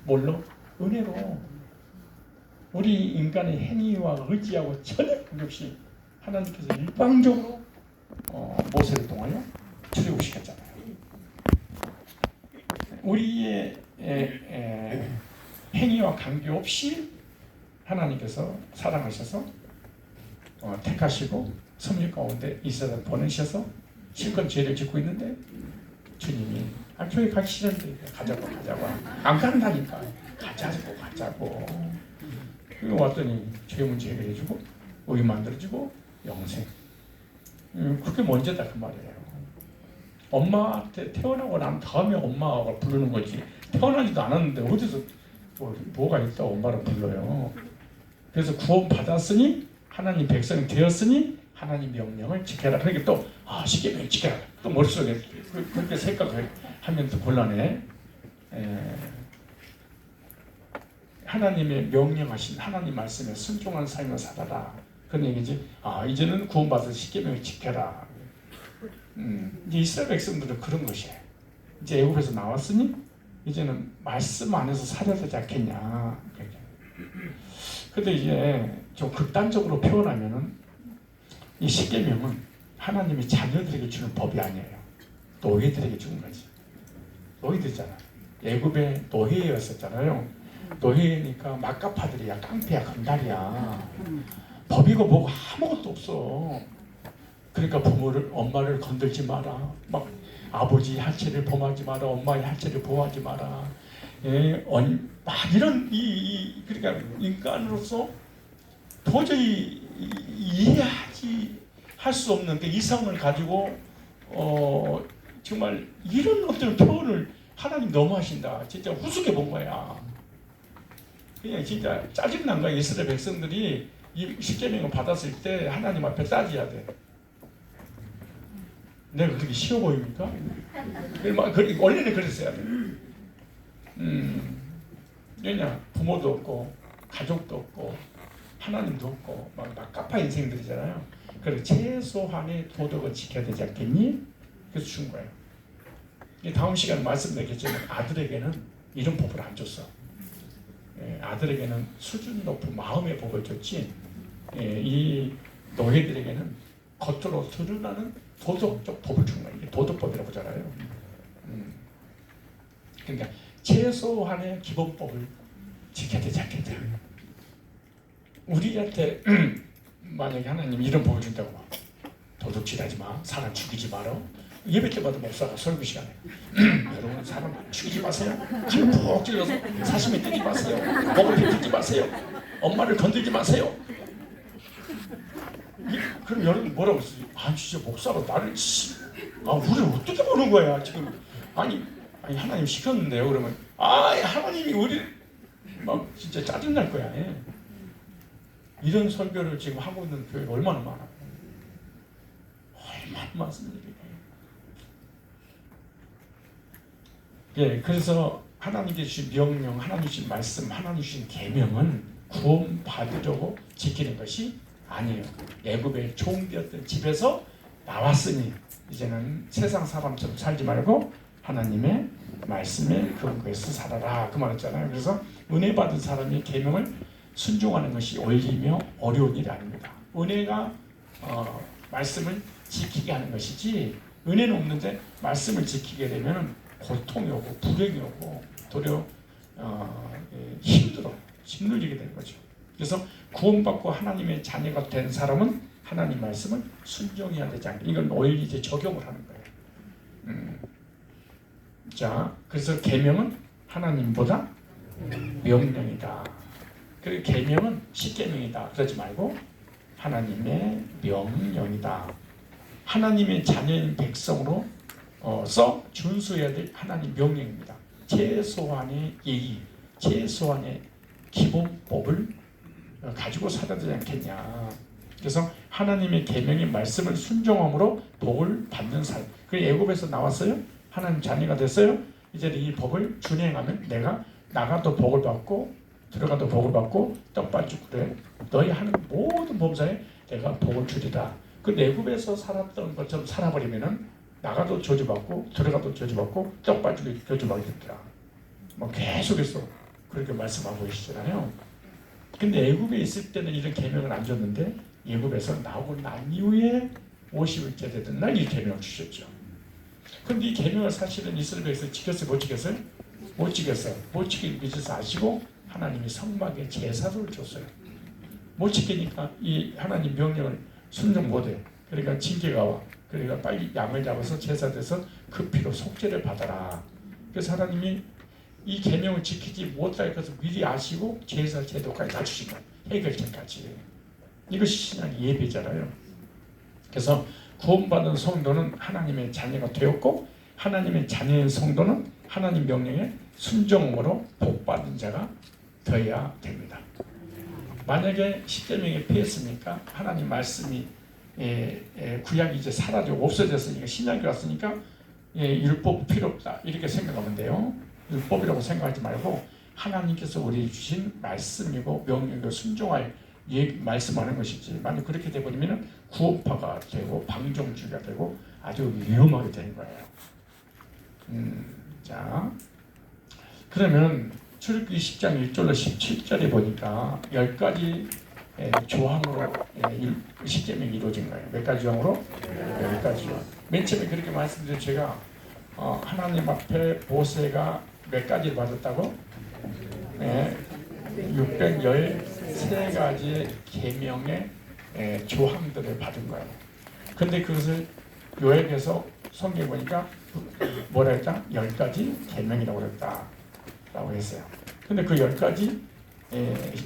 뭘로? 은혜로. 우리 인간의 행위와 의지하고 전혀 관계없이 하나님께서 일방적으로 모세를 통하여 출애굽시켰잖아요. 우리의 행위와 관계없이 하나님께서 사랑하셔서 택하시고 섭리 가운데 이스라엘 보내셔서 실컷 죄를 짓고 있는데 주님이 교회 가기 싫은데 가자고 안 간다니까 가자고 그리고 왔더니 죄 문제 해결해주고 의인 만들어주고 영생 그게 먼저다 그 말이에요. 엄마한테 태어나고 난 다음에 엄마가 부르는 거지 태어나지도 않았는데 어디서 뭐가 있다고 엄마를 불러요. 그래서 구원 받았으니 하나님 백성이 되었으니 하나님 명령을 지켜라. 그러니까 또 십계명 지켜라. 또 머릿속에 그렇게 생각하면 또 곤란해. 하나님의 명령하신 하나님 말씀에 순종한 삶을 살아라. 그런 얘기지. 이제는 구원받아서 십계명을 지켜라. 이제 이스라엘 백성들은 그런 것이에요. 이제 애굽에서 나왔으니 이제는 말씀 안에서 살아야 되지 않겠냐. 근데 이제 좀 극단적으로 표현하면은 이 십계명은 하나님이 자녀들에게 주는 법이 아니에요. 노예들에게 주는 거지. 노예들이잖아. 애굽의 노예였었잖아요. 노예니까 막가파들이야, 깡패야, 강다리야. 법이고 뭐고 아무것도 없어. 그러니까 부모를, 엄마를 건들지 마라. 막 아버지 할체를 범하지 마라. 엄마의 할체를 범하지 마라. 예, 막 이런 그러니까 인간으로서 도저히 이해하지 할 수 없는 그 이성을 가지고 정말 이런 어떤 표현을 하나님 너무 하신다. 진짜 우습게 본 거야. 그냥 진짜 짜증난 거야. 이스라엘 백성들이 이 십계명을 받았을 때 하나님 앞에 따져야 돼. 내가 그렇게 쉬워 보입니까? 원래는 그랬어야 돼. 왜냐? 부모도 없고 가족도 없고 하나님도 없고 막 까파 인생들이잖아요. 그래서 최소한의 도덕을 지켜야 되지 않겠니? 그래서 준 거예요. 다음 시간에 말씀드리겠지만 아들에게는 이런 법을 안 줬어. 아들에게는 수준 높은 마음의 법을 줬지, 이 노예들에게는 겉으로 드러나는 도덕적 법을 준 거예요. 이게 도덕법이라고 하잖아요. 그러니까 최소한의 기본법을 지켜야 되지 않겠냐. 우리한테 만약에 하나님 이런 법을 준다고 막 도둑질하지 마, 사람 죽이지 마라. 예배 때마다 목사가 설교 시간에 여러분 사람 죽이지 마세요. 칼 푹 찔러서 사심에 뜨지 마세요. 목을 베끼지 마세요. 엄마를 건들지 마세요. 그럼 여러분 뭐라고 했어요? 아 진짜 목사가 나를 우리를 어떻게 보는 거야 지금. 아니 하나님 시켰는데요. 그러면 하나님이 우리를 막 진짜 짜증날 거야. 이런 설교를 지금 하고 있는 교회가 얼마나 많아. 얼마나 많습니까? 그래서 하나님께 주신 명령, 하나님 주신 말씀, 하나님 주신 계명은 구원 받으려고 지키는 것이 아니에요. 애굽의 종되었던 집에서 나왔으니 이제는 세상 사람처럼 살지 말고 하나님의 말씀에 근거해서 살아라, 그 말했잖아요. 그래서 은혜 받은 사람이 계명을 순종하는 것이 올리며 어려운 일이 아닙니다. 은혜가 말씀을 지키게 하는 것이지, 은혜는 없는데 말씀을 지키게 되면 고통이 오고 불행이 오고 도리어 힘들어, 짓눌리게 되는 거죠. 그래서 구원받고 하나님의 자녀가 된 사람은 하나님 말씀을 순종해야 되지 않겠냐. 이건 오히려 이제 적용을 하는 거예요. 자, 그래서 계명은 하나님보다 명령이다. 그리고 계명은 십계명이다 그러지 말고 하나님의 명령이다. 하나님의 자녀인 백성으로 써 준수해야 될 하나님 명령입니다. 최소한의 예의, 최소한의 기본법을 가지고 살아야 되지 않겠냐. 그래서 하나님의 계명의 말씀을 순종함으로 복을 받는 삶. 그 애굽에서 나왔어요. 하나님 자녀가 됐어요. 이제 이 법을 준행하면 내가 나가도 복을 받고 들어가도 복을 받고 떡반죽 그래. 너희 하는 모든 범사에 내가 복을 주리라. 그 애굽에서 살았던 것처럼 살아버리면은 나가도 저주받고 들어가도 저주받고 떡반죽이 저주받겠더라. 뭐 계속해서 그렇게 말씀하고 계시잖아요. 근데 애굽에 있을 때는 이런 계명을 안 줬는데 애굽에서 나오고 난 이후에 50일째 되던 날 이 계명을 주셨죠. 근데 이 계명을 사실은 이스라엘에서 지켰어요? 못 지켰어요? 못 지켰어요. 못 지키기 위해서 아시고 하나님이 성막에 제사를 줬어요. 못 지키니까 이 하나님 명령을 순종 못해. 그러니까 징계가 와. 그러니까 빨리 양을 잡아서 제사돼서 그 피로 속죄를 받아라. 그래서 하나님이 이 계명을 지키지 못할 것을 미리 아시고 제사 제도까지 다 주신 거예요. 해결책까지. 이것이 신앙의 예배잖아요. 그래서 구원받은 성도는 하나님의 자녀가 되었고 하나님의 자녀인 성도는 하나님 명령에 순종으로 복받은 자가 되어야 됩니다. 만약에 십계명에 피했으니까 하나님 말씀이 구약이 이제 사라지고 없어졌으니까 신약이 왔으니까 율법 필요 없다 이렇게 생각하면 돼요. 율법이라고 생각하지 말고 하나님께서 우리 주신 말씀이고 명령을 순종할 말씀하는 것이지. 만약 그렇게 되버리면 구원파가 되고 방종주의가 되고 아주 위험하게 되는 거예요. 자, 그러면 출애굽기 10장 1절로 17절에 보니까 10가지 조항으로 십계명이 이루어진 거예요. 몇 가지 조항으로? 10가지 조항. 맨 처음에 그렇게 말씀드린 제가 하나님 앞에 모세가 몇 가지를 받았다고? 613가지의 계명의 조항들을 받은 거예요. 근데 그것을 요약해서 성경에 보니까 뭐라 했다? 10가지 계명이라고 그랬다라고 했어요. 근데 그 10가지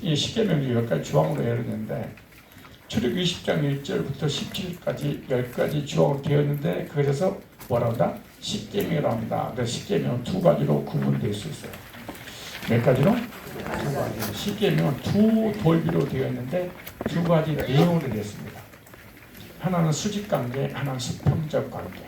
이 10계명이 10가지 조항으로 열었는데 출애굽 20장 1절부터 17절까지 10가지 조항으로 되었는데 그래서 뭐라고 한다? 10계명이라고 합니다. 그래서 10계명은 두 가지로 구분될 수 있어요. 몇 가지로? 두 가지. 10계명은 두 돌비로 되어 있는데 두 가지 내용으로 되어 있습니다. 하나는 수직관계, 하나는 수평적 관계.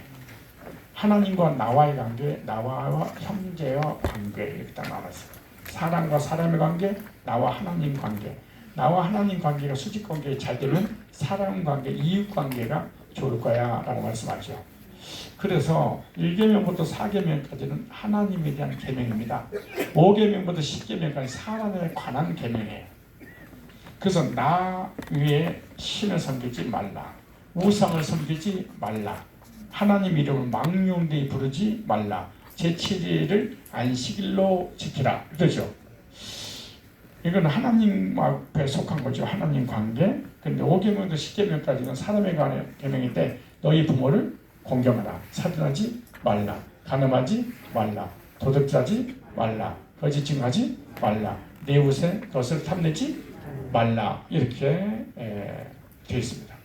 하나님과 나와의 관계, 나와 형제와 관계 이렇게 딱 나눴어요. 사람과 사람의 관계, 나와 하나님 관계. 나와 하나님 관계가 수직관계가 잘 되면 사람 관계, 이웃 관계가 좋을 거야 라고 말씀하죠. 그래서 1계명부터 4계명까지는 하나님에 대한 계명입니다. 5계명부터 10계명까지 사람에 관한 계명이에요. 그래서 나 위에 신을 섬기지 말라. 우상을 섬기지 말라. 하나님 이름을 망령되이 부르지 말라. 제7일을 안식일로 지키라. 그러죠. 이건 하나님 앞에 속한 거죠. 하나님 관계. 근데 5계명부터 10계명까지는 사람에 관한 계명인데 너희 부모를 공경하라. 살인하지 말라. 간음하지 말라. 도둑질하지 말라. 거짓 증언하지 말라. 내 이웃의 것을 탐내지 말라. 이렇게 되어 있습니다.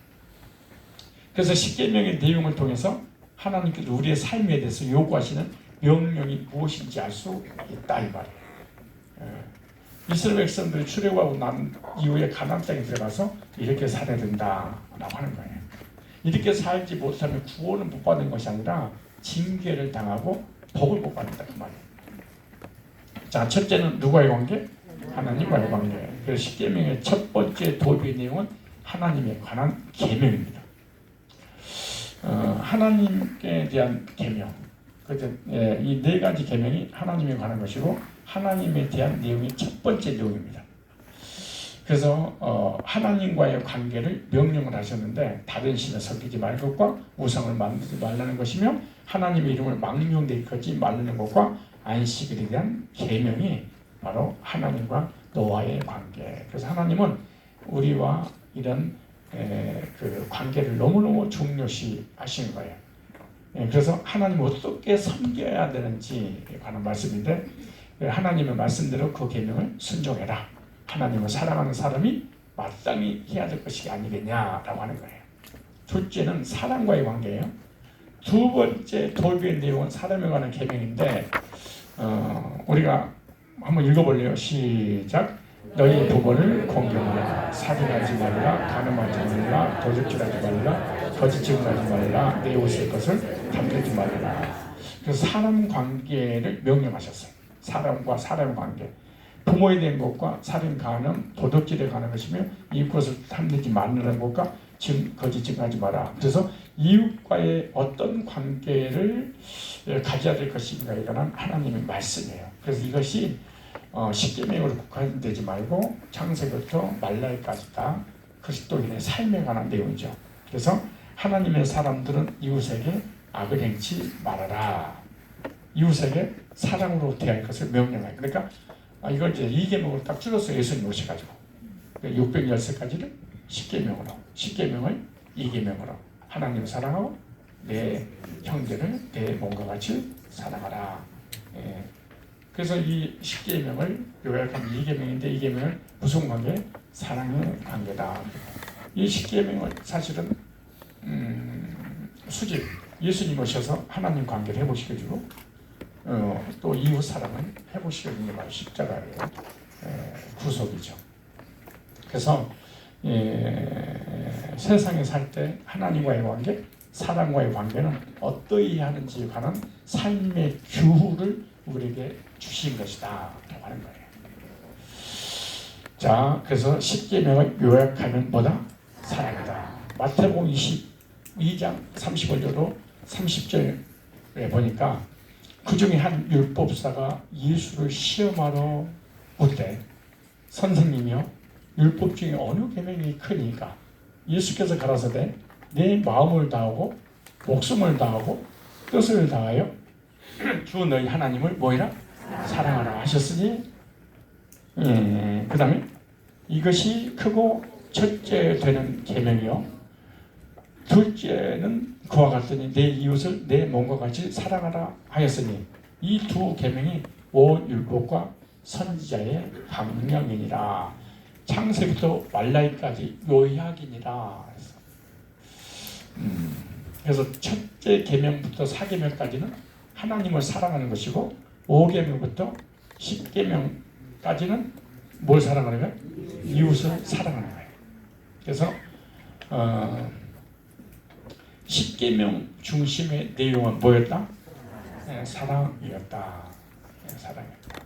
그래서 10계명의 내용을 통해서 하나님께서 우리의 삶에 대해서 요구하시는 명령이 무엇인지 알 수 있다 이 말이에요. 이스라엘 백성들이 출애굽하고 난 이후에 가나안 땅에 들어가서 이렇게 살아야 된다라고 하는 거예요. 이렇게 살지 못하면 구원을 못 받는 것이 아니라 징계를 당하고 복을 못 받는다 그 말이에요. 자, 첫째는 누구와의 관계? 하나님과의 관계. 그래서 10계명의 첫 번째 도입의 내용은 하나님에 관한 계명입니다. 하나님께 대한 계명. 이 네 가지 계명이 하나님에 관한 것이고 하나님에 대한 내용이 첫 번째 내용입니다. 그래서 하나님과의 관계를 명령을 하셨는데 다른 신을 섬기지 말 것과 우상을 만들지 말라는 것이며 하나님의 이름을 망령되이 걷지 말라는 것과 안식일에 대한 계명이 바로 하나님과 노아의 관계. 그래서 하나님은 우리와 이런 그 관계를 너무너무 중요시 하시는 거예요. 그래서 하나님을 어떻게 섬겨야 되는지에 관한 말씀인데 하나님의 말씀대로 그 계명을 순종해라. 하나님을 사랑하는 사람이 마땅히 해야 될 것이 아니겠냐라고 하는 거예요. 둘째는 사람과의 관계예요. 두 번째 돌비의 내용은 사람에 관한 계명인데 우리가 한번 읽어볼래요? 시작. 너희 부모를 공경하라. 살인하지 말라. 간음하지 말라. 도둑질하지 말라. 거짓 증언하지 말라. 내 이웃의 것을 탐내지 말라. 그래서 사람 관계를 명령하셨어요. 사람과 사람 관계. 부모에 대한 것과 살인, 간음, 도둑질에 관한 것이며 이웃 것을 탐내지 말라는 것과 거짓 증언하지 마라. 그래서 이웃과의 어떤 관계를 가져야 될 것인가에 관한 하나님의 말씀이에요. 그래서 이것이 10계명으로 국한되지 말고 창세기부터 말라기까지다. 그리스도인의 삶에 관한 내용이죠. 그래서 하나님의 사람들은 이웃에게 악을 행치 말아라. 이웃에게 사랑으로 대할 것을 명령해요. 그러니까 이걸 이제 2계명으로 딱 줄여서 예수님 오셔가지고 613가지를 10계명으로 10계명을 2계명으로 하나님 사랑하고 내 형제를 내 몸과 같이 사랑하라. 그래서 이 10계명을 요약하면 2계명인데 2계명은 무슨 관계? 사랑의 관계다. 이 10계명을 사실은 수직 예수님 오셔서 하나님 관계를 해보시켜주고 또 이웃 사랑을 해보시켜주는 게 바로 십자가의 구속이죠. 그래서 세상에 살 때 하나님과의 관계, 사람과의 관계는 어떠히 하는지에 관한 삶의 규율을 우리에게 주신 것이다 라고 하는 거예요. 자, 그래서 10계명을 요약하면 뭐다? 사랑이다. 마태복음 22장 35절로 30절에 보니까 그 중에 한 율법사가 예수를 시험하러 올 때 선생님이요, 율법 중에 어느 계명이 크니까? 예수께서 가라사대 내 마음을 다하고 목숨을 다하고 뜻을 다하여 주 너희 하나님을 뭐해라? 사랑하라 하셨으니, 그 다음에 이것이 크고 첫째 되는 계명이요, 둘째는 그와 같으니 내 이웃을 내 몸과 같이 사랑하라 하였으니, 이 두 계명이 온 율법과 선지자의 강령이니라. 창세부터 말라기까지 요약이니라. 그래서 첫째 계명부터 4계명까지는 하나님을 사랑하는 것이고, 5계명부터 10계명까지는 뭘 사랑하는 거예요? 이웃을 사랑하는 거예요. 그래서 10계명 중심의 내용은 뭐였다? 사랑이었다. 사랑이었다.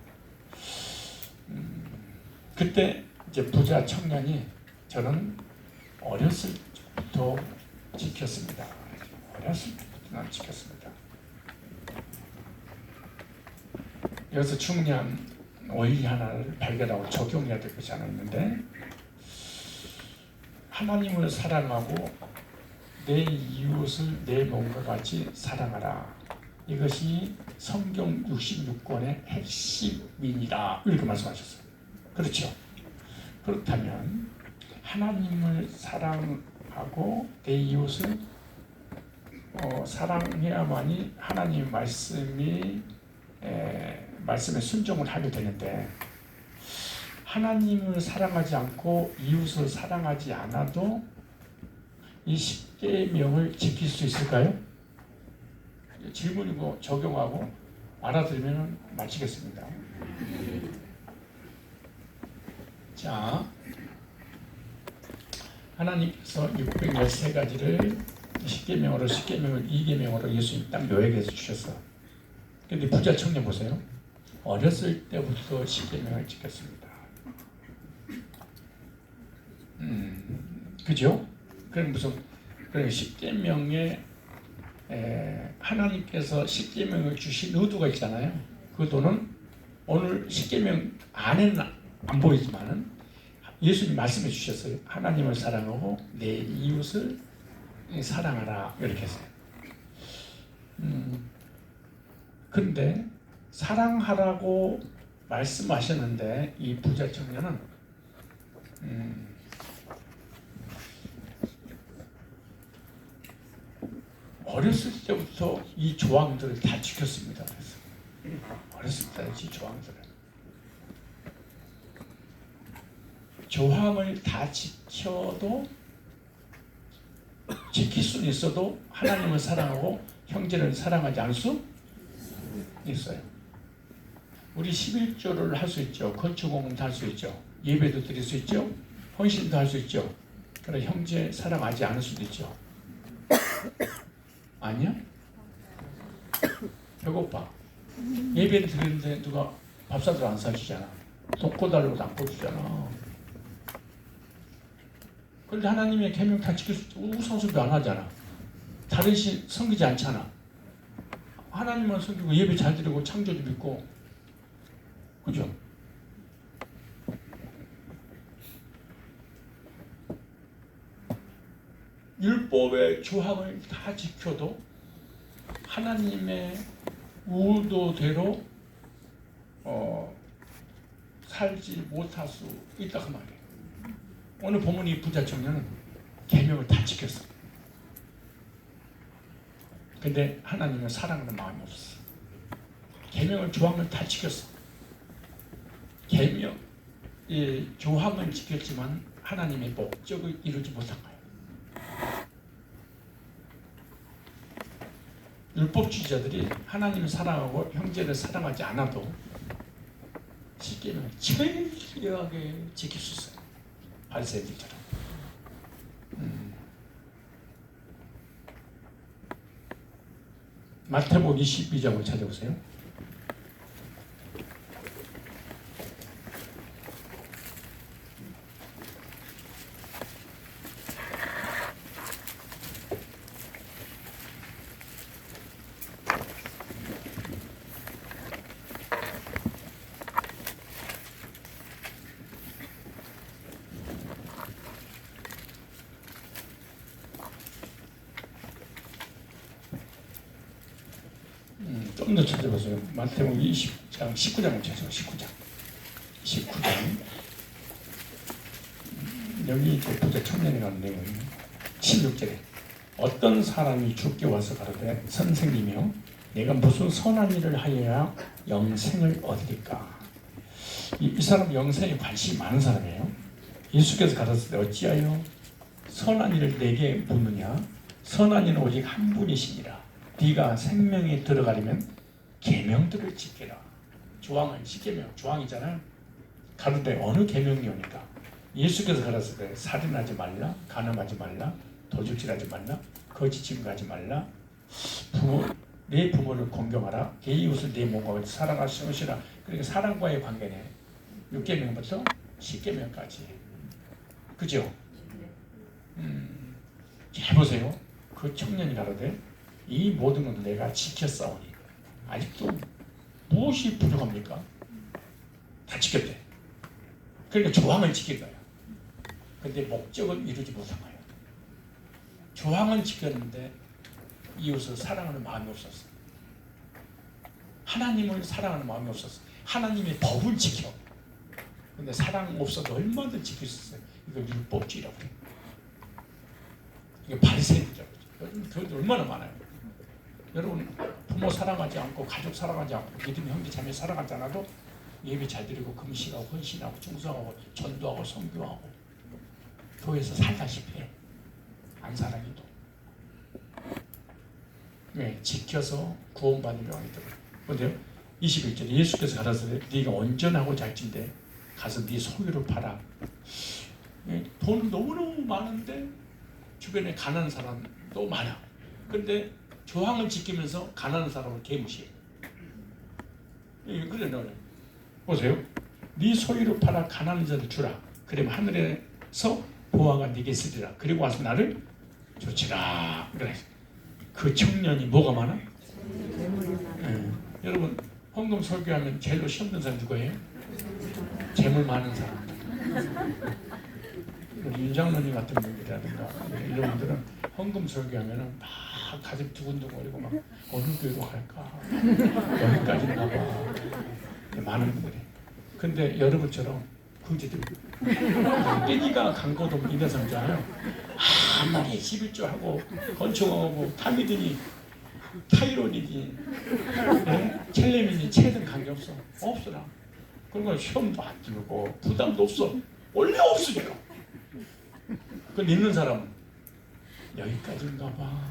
그때 이제 부자 청년이, 저는 어렸을 때부터 지켰습니다. 어렸을 때부터 난 지켰습니다. 여기서 중요한 원리 하나를 발견하고 적용해야 될 것이 하나 있는데, 하나님을 사랑하고 내 이웃을 내 몸과 같이 사랑하라. 이것이 성경 66권의 핵심이다. 이렇게 말씀하셨어요. 그렇죠? 그렇다면 하나님을 사랑하고 내 이웃을 사랑해야만이 하나님 말씀에 순종을 하게 되는데, 하나님을 사랑하지 않고 이웃을 사랑하지 않아도 이 10계명을 지킬 수 있을까요? 질문이고 적용하고 알아들으면 마치겠습니다. 자, 하나님께서 613가지를 10계명으로 2계명으로 예수님 딱 요약해서 주셨어. 근데 부자 청년 보세요. 어렸을 때부터 10계명을 지켰습니다. 그죠? 그럼 무슨, 그럼 10계명에 하나님께서 10계명을 주신 의도가 있잖아요. 그 의도는 오늘 10계명 안에는 안 보이지만은 예수님 말씀해 주셨어요. 하나님을 사랑하고 내 이웃을 사랑하라, 이렇게 했어요. 그런데 사랑하라고 말씀하셨는데, 이 부자 청년은 어렸을 때부터 이 조항들을 다 지켰습니다. 그래서 어렸을 때 이 조항을 다 지켜도, 지킬 수는 있어도 하나님을 사랑하고 형제를 사랑하지 않을 수 있어요. 우리 11조를 할 수 있죠. 건축공도 할 수 있죠. 예배도 드릴 수 있죠. 헌신도 할 수 있죠. 그러나 형제 사랑하지 않을 수도 있죠. 아니야? 배고파. 예배를 드리는데 누가 밥사들 안 사주잖아. 돈 꿔달라고도 안 꿔주잖아. 그런데 하나님의 계명 다 지킬 수 있고 우상숭배 안 하잖아. 다른 신 섬기지 않잖아. 하나님만 섬기고 예배 잘 드리고 창조주 믿고, 그죠? 율법의 조항을 다 지켜도 하나님의 의도대로 살지 못할 수 있다 그 말이에요. 오늘 본문 이 부자 청년은 계명을 다 지켰어. 근데 하나님은 사랑하는 마음이 없었어. 계명을 조항을 다 지켰어. 계명 조항은 지켰지만 하나님의 목적을 이루지 못한 거예요. 율법주의자들이 하나님을 사랑하고 형제를 사랑하지 않아도 10계명을 철저하게 지킬 수 있어요. 바리새인들처럼. 마태복음 22장을 찾아보세요. 좀 더 찾아보세요. 마태복음 20장 19장을 찾아요. 19장 여기 이제 부자 청년이라는 내용이에요. 16절에 어떤 사람이 주께 와서 가로되 선생님이여 내가 무슨 선한 일을 하여야 영생을 얻으리까. 이 사람 영생에 관심이 많은 사람이에요. 예수께서 가르쳤을 때 어찌하여 선한 일을 내게 묻느냐. 선한 이는 오직 한 분이시니라. 네가 생명에 들어가려면 계명들을 지키라. 조항은 10계명 조항이잖아요. 가로되 어느 계명이오니까. 예수께서 가르쳤을 때 살인하지 말라, 간음하지 말라, 도둑질하지 말라, 거짓 증거하지 말라, 내 부모를 공경하라, 내 이웃을 내 몸과 같이 사랑하시라. 그러니까 사랑과의 관계네. 6계명부터 10계명까지. 그죠? 잘 보세요. 그 청년이 가로되 이 모든 건 내가 지켰사오니 아직도 무엇이 부족합니까? 다 지켰대. 그러니까 조항을 지킨 거야. 근데 목적을 이루지 못한 거예요. 조항은 지켰는데 이웃을 사랑하는 마음이 없었어. 하나님을 사랑하는 마음이 없었어. 하나님의 법을 지켜. 근데 사랑 없어도 얼마든지 지킬 수 있어요. 이거 율법주의라고 해요. 이게 바리새인이라고 해요. 요즘 교회도 얼마나 많아요. 여러분 부모 사랑하지 않고 가족 사랑하지 않고 믿음의 형제 자매 사랑하지 않아도 예배 잘 드리고 금식하고 헌신하고 충성하고 전도하고 선교하고 교회에서 살다시피 해. 안 사랑해도. 왜? 지켜서 구원받는 명이 들어요. 근데요 21절에 예수께서 가라사대 네가 온전하고 잘진데 가서 네 소유를 팔아. 돈 너무너무 많은데 주변에 가난한 사람도 많아. 근데 조항을 지키면서 가난한 사람을 개무시해. 그래 너는 보세요. 네 소유를 팔아 가난한 자들 주라. 그러면 하늘에서 보화가 네게 있으리라. 그리고 와서 나를 좇으라. 그래. 그 청년이 뭐가 많아? 여러분 헌금 설교하면 제일로 시험 든 사람 누구예요? 재물 많은 사람. 윤 장로님 같은 분들이라든가 이런 분들은 헌금 설교하면은 막 가슴 두근두근거리고 막 어느 교회로 갈까 여기까지인가 봐. 많은 분들이. 근데 여러분처럼 그지들 깻이가 간 곳 없는 이런 사람잖아요. 한 마리에 11조 하고 건축하고 타미드니 타이론이니 첼렘이니 체든 관계없어. 없어라. 그러니까 시험도 안 들고 부담도 없어. 원래 없으니까. 그건 있는 사람은 여기까지인가 봐.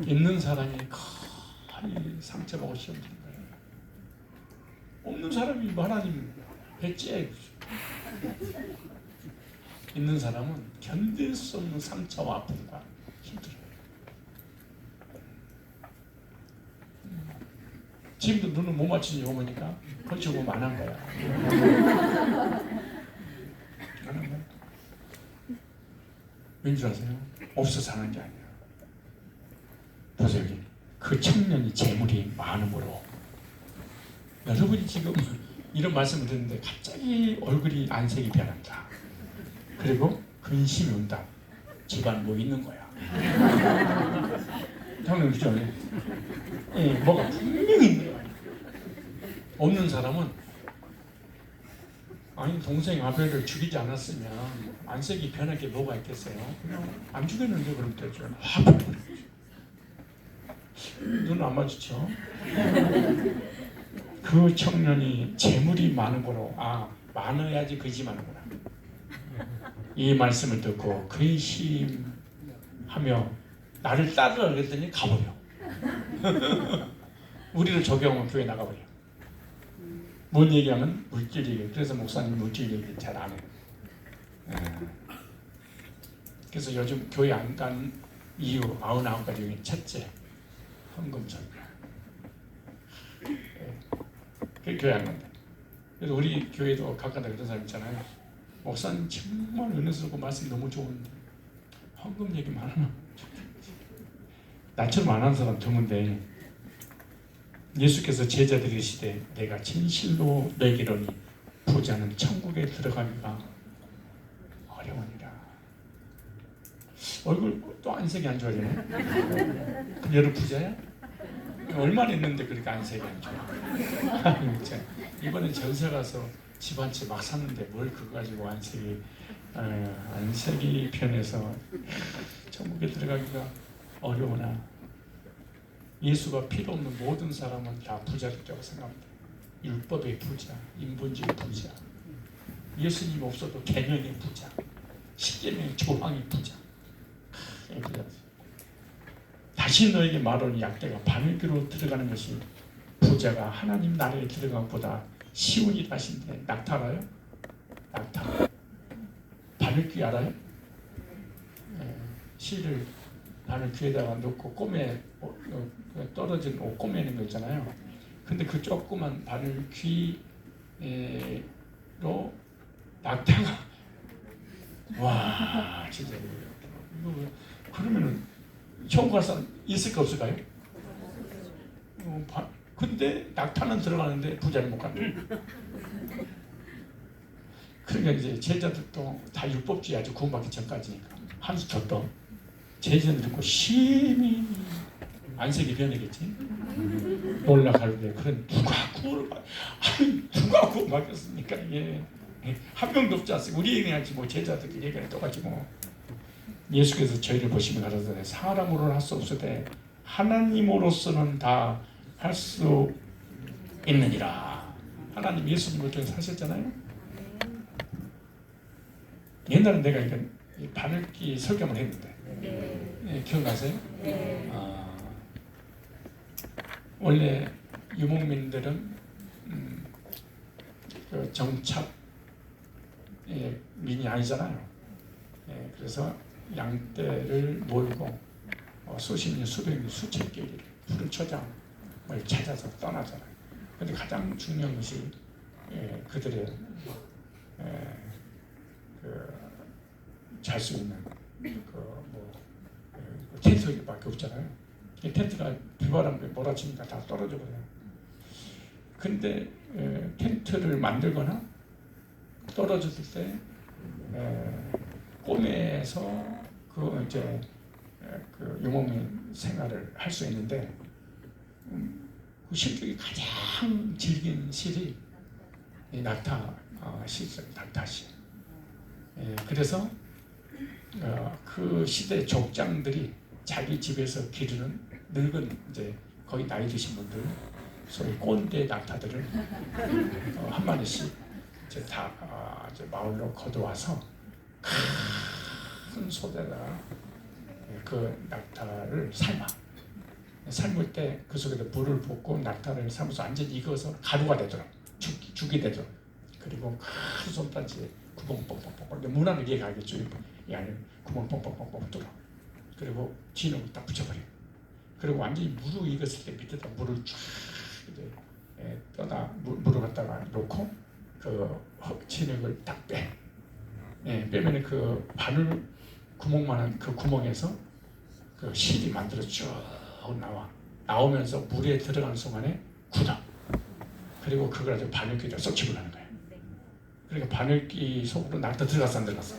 있는 사람이 거의 상처받고 시험 드는 거예요. 없는 사람이 하나님 배째. 있는 사람은 견딜 수 없는 상처와 아픔과 힘들어요. 지금도 눈을 못 맞추니 오니까 건축은 안 한 거야. 안 한 거야. 왠지 아세요? 없어서 하는 게 아니라. 보세요. 그 청년이 재물이 많음으로 여러분이 지금 이런 말씀을 듣는데 갑자기 얼굴이 안색이 변한다. 그리고 근심이 온다. 집안 뭐 있는 거야. 형님 그죠? 뭐가 분명히 있는 거야. 없는 사람은 아니 동생이 아벨을 죽이지 않았으면 안색이 변할 게 뭐가 있겠어요? 그냥 안 죽였는데 그럼 되죠. 눈 안 마주쳐. 그 청년이 재물이 많은 거로 많아야지 근심하는구나. 이 말씀을 듣고 근심하며 나를 따르라 그랬더니 가버려. 우리를 적용하면 교회 나가버려. 뭔 얘기하면 물질 얘기. 그래서 목사님 물질 얘기 잘 안 해요. 그래서 요즘 교회 안 간 이유 99가지 중에 첫째 헌금 설교. 그 교회 안 간다. 그래서 우리 교회도 가까다 그런 사람 있잖아요. 목사님 정말 은혜스럽고 말씀 너무 좋은데 헌금 얘기만 하나. 나처럼 안 하는 사람 드문데 예수께서 제자들이 이르시되 내가 진실로 너에게 이르노니 부자는 천국에 들어가기가 어려우니라. 얼굴 또 안색이 안 좋아지네. 그럼 여러 부자야? 얼마나 있는데 그렇게 안색이 안 좋아? 이번에 전세 가서 집 한 채 막 샀는데 뭘 그거 가지고 안색이 변해서 천국에 들어가기가 어려우나 예수가 필요 없는 모든 사람은 다 부자라고 생각합니다. 율법의 부자, 인본주의 부자, 예수님 없어도 개명의 부자, 십계명의 조항의 부자. 다시 너에게 말하는 약대가 바늘귀로 들어가는 것이 부자가 하나님 나라에 들어간 것보다 쉬운 일 하신데 낙타 알아요? 낙타 바늘귀 알아요? 실을 바늘귀에다가 넣고 꼬매 떨어진 옷 꼬매는 거 있잖아요. 근데 그 조그만 바늘귀로 낙타가 와 진짜 이거 그러면은 천국 갈 사람 있을까 없을까요? 근데 낙타는 들어가는데 부자는 못 간다. 그러니까 이제 제자들도 다 율법주의 아주 구원받기 전까지니까 한수 쳤던 제자들 듣고 심히 안색이 변하겠지. 올라가는데 그런 누가 구원받겠습니까? 예. 한 명도 없지 않습니까? 우리 얘기하지 뭐 제자들 얘기는 똑같이 뭐. 예수께서 저희를 보시면 가라사대 사람으로는 할 수 없으되 하나님으로서는 다 할 수 있느니라. 하나님 예수님을 통해서 하셨잖아요. 옛날에 내가 이런 바늘귀 설교를 했는데 예, 기억나세요? 원래 유목민들은 그 정착 민이 아니잖아요. 예, 그래서 양떼를 몰고 수십 년, 수백 년, 수천 개를 푸른 초장을 찾아서 떠나잖아요. 그런데 가장 중요한 것이 그들의 잘 수 있는 텐트밖에 없잖아요. 이 텐트가 비바람에 몰아치니까 다 떨어져 버려요. 근데 텐트를 만들거나 떨어졌을 때 꿈에서 그 이제 그 유목민 생활을 할 수 있는데 그 실 중에 가장 질긴 실이 이 낙타 실이죠. 낙타 실. 그래서 그 시대 족장들이 자기 집에서 기르는 늙은 이제 거의 나이 드신 분들, 소위 꼰대 낙타들을 한 마리씩 이제 다 이제 마을로 거두어와서 큰 솥에다가 그 낙타를 삶을 때 그 속에다 불을 붓고 낙타를 삶아서 완전히 익어서 가루가 되도록 죽이 되도록 그리고 큰 손단지에 구멍 뻥뻥뻥 문 안에 이해 가겠죠. 이 안에 구멍 뻥뻥뻥뻥 뚫어. 그리고 진흙을 딱 붙여버려. 그리고 완전히 무르 익었을 때 밑에다 물을 쫙 이제 떠다 물을 갖다가 놓고 그 진흙을 딱 빼. 빼면 그 바늘 구멍만한 그 구멍에서 그 실이 만들어 쭉 나오면서 물에 들어가는 순간에 굳어. 그리고 그걸 가지고 바늘귀를 쏙 집어넣는 거예요. 그러니까 바늘귀 속으로 낙타 들어갔어 안 들어갔어?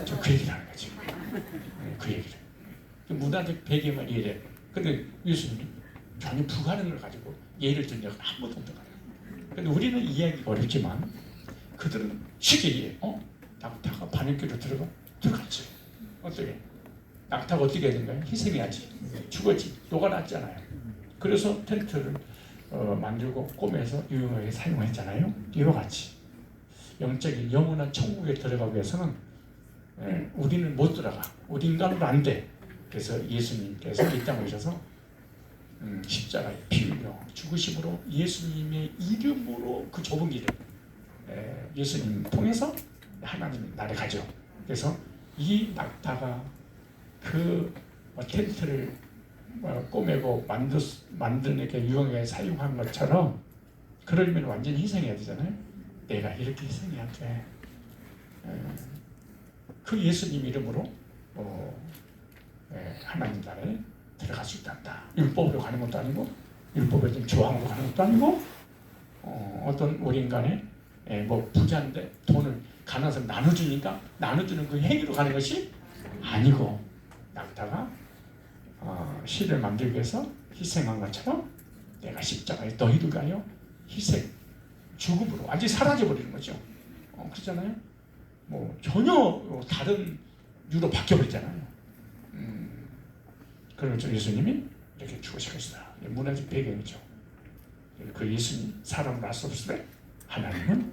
저 그 얘기를 하는 거지. 그 얘기를. 문화적 배경은 이래. 근데 예수님이 전혀 불가능을 가지고 예를 든 적은 한 번도 없는 거예요. 근데 우리는 이해하기 어렵지만 그들은 쉽게 이해해. 낙타가 바늘귀로 들어갔지. 어떻게? 낙타가 어떻게 해야 되는가요? 희생해야지. 죽었지. 녹아났잖아요. 그래서 텐트를 만들고 꿈에서 유용하게 사용했잖아요. 이와 같이 영적인 영원한 천국에 들어가기 위해서는 우리는 못 들어가. 우리 인간으로 안 돼. 그래서 예수님께서 이 땅에 오셔서 십자가에 피 흘려 죽으심으로 예수님의 이름으로 그 좁은 길을 예수님 통해서 하나님 나라에 가죠. 그래서 이 낙타가 그 텐트를 꼬매고 만드는 게 유용하게 사용한 것처럼 그러려면 완전히 희생해야 되잖아요. 내가 이렇게 희생해야 돼. 그 예수님 이름으로 하나님 나라에 들어갈 수 있단다. 율법으로 가는 것도 아니고 율법에 좀 조항으로 가는 것도 아니고 어떤 우리 인간의 뭐 부자인데 돈을 가난해서 나눠주니까 나눠주는 그 행위로 가는 것이 아니고 낙타가 씨를 만들기 위해서 희생한 것처럼 내가 십자가에 너희를 위하여 희생, 죽음으로 완전히 사라져버리는 거죠. 그렇잖아요. 뭐 전혀 다른 유로 바뀌어버리잖아요. 그래서 예수님이 이렇게 죽으시겠어요. 문화적 배경이죠. 그 예수님 사람을 낳았을 때 하나님은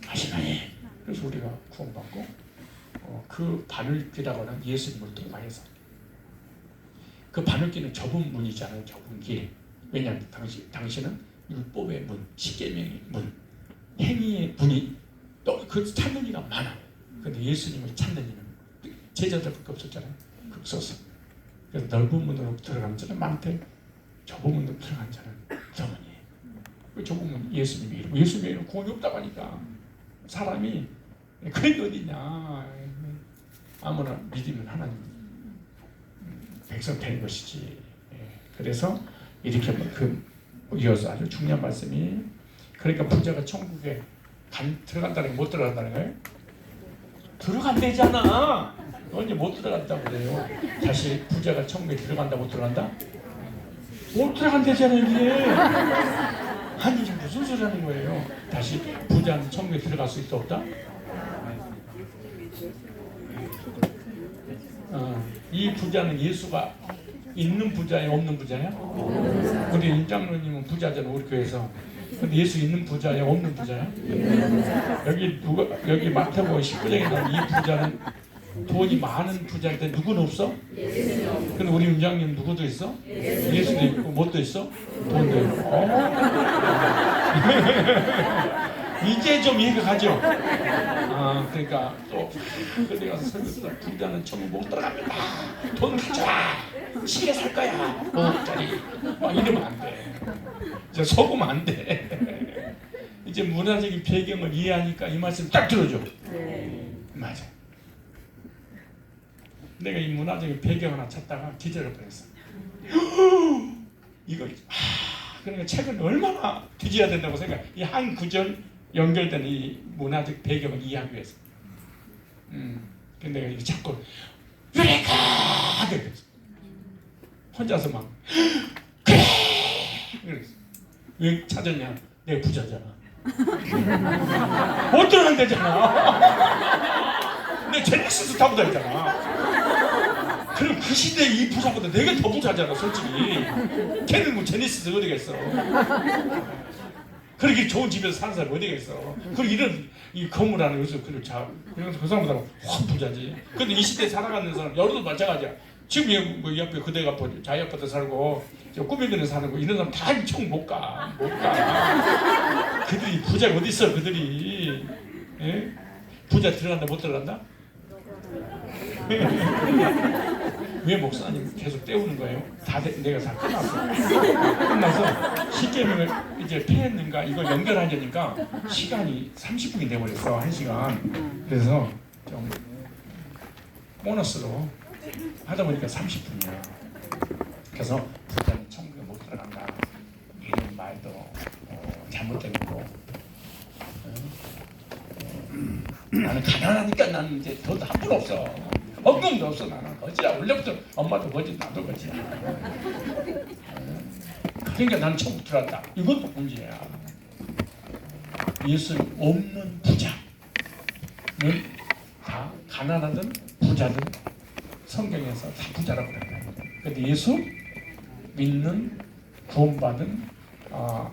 하시나니. 그래서 우리가 구원받고 그 바늘길이라고 하는 예수님을 통과해서 그 바늘길은 좁은 문이잖아요. 좁은 길. 왜냐하면 당신은 율법의 문, 십계명의 문, 행위의 문이 그 찾는 이가 많아. 근데 예수님을 찾는 이는 제자들밖에 없었잖아요. 극소수. 그래서 넓은 문으로 들어가는 자는 많대, 좁은 문으로 들어가는 자는 드무니. 그 좁은 문 예수님의 이름. 예수님의 이름 구원이 없다고 하니까 사람이 그런 게 어디냐. 아무나 믿으면 하나님 백성 되는 것이지. 그래서 이렇게 이어서 아주 중요한 말씀이, 그러니까 부자가 천국에 들어간다는 게 못 들어간다는 거예요? 들어간대잖아. 언제 못 들어간다고 그래요? 다시 부자가 천국에 들어간다 못 들어간다? 못 들어간대잖아 이게. 아니 이게 무슨 소리 하는 거예요? 다시 부자는 천국에 들어갈 수 있다 없다? 이 부자는 예수가 있는 부자야 없는 부자야? 우리 임장로님은 부자잖아 우리 교회에서. 근데 예수 있는 부자야 없는 부자야? 여기 마태복음 19장에 나온 이 부자는 돈이 많은 부자인데 누구는 없어? 근데 우리 임장님 누구도 있어? 예수도 있고 뭣도 있어? 돈도 있고. 이제 좀 이해가 가죠? 그러니까 또 그래 가서 설교도 부자는 천국 못 들어갑니다. 돈을 가져와. 시계 살 거야. 5억짜리. 막 이러면 안 돼. 이제 속으면 안 돼. 이제 문화적인 배경을 이해하니까 이 말씀 딱 들어줘. 맞아. 내가 이 문화적인 배경 하나 찾다가 기절할 뻔했어. 이거 그러니까 책을 얼마나 뒤져야 된다고 생각해. 이 한 구절 연결된 이 문화적 배경을 이해하기 위해서. 근데 내가 자꾸 유레카 그랬어. 혼자서 막 그래 그랬어. 왜 찾았냐? 내가 부자잖아. 못 들어간대잖아. 내 제네시스 타고 다니잖아. 그럼 그 시대에 이 부자보다 내가 더 부자잖아 솔직히. 걔는 뭐 제네시스 어디가 있어. 그렇게 좋은 집에서 사는 사람이 어디가 있어. 그리고 이런 이 건물 안에 여기서 그래서 그 사람보다 확 부자지. 근데 이 시대에 살아가는 사람 여러도 마찬가지야. 지금 뭐 옆에 그대 아파트 자이 아파트 살고 꾸미는 사는 거 이런 사람 다 총 못 가. 그들이 부자가 어디 있어 그들이. 예? 부자 들어간다 못 들어간다? 왜 목사님 계속 때우는 거예요? 내가 다 끝나서 십계명을 이제 폐했는가 이걸 연결하려니까 시간이 30분이 돼버렸어. 1시간. 그래서 좀 보너스로 하다 보니까 30분이야. 그래서 부자는 천국에 못 들어간다 이런 말도 잘못된 거고. 나는 가난하니까 나는 이제 돈 한 푼 없어. 헌금도 없어. 나는 거지야. 원래부터 엄마도 거지 나도 거지야. 그러니까 나는 천국 들어간다. 이것도 문제야. 예수 없는 부자는 다 가난하든 부자든 성경에서 다 부자라고 그래요. 근데 예수 믿는 구원받은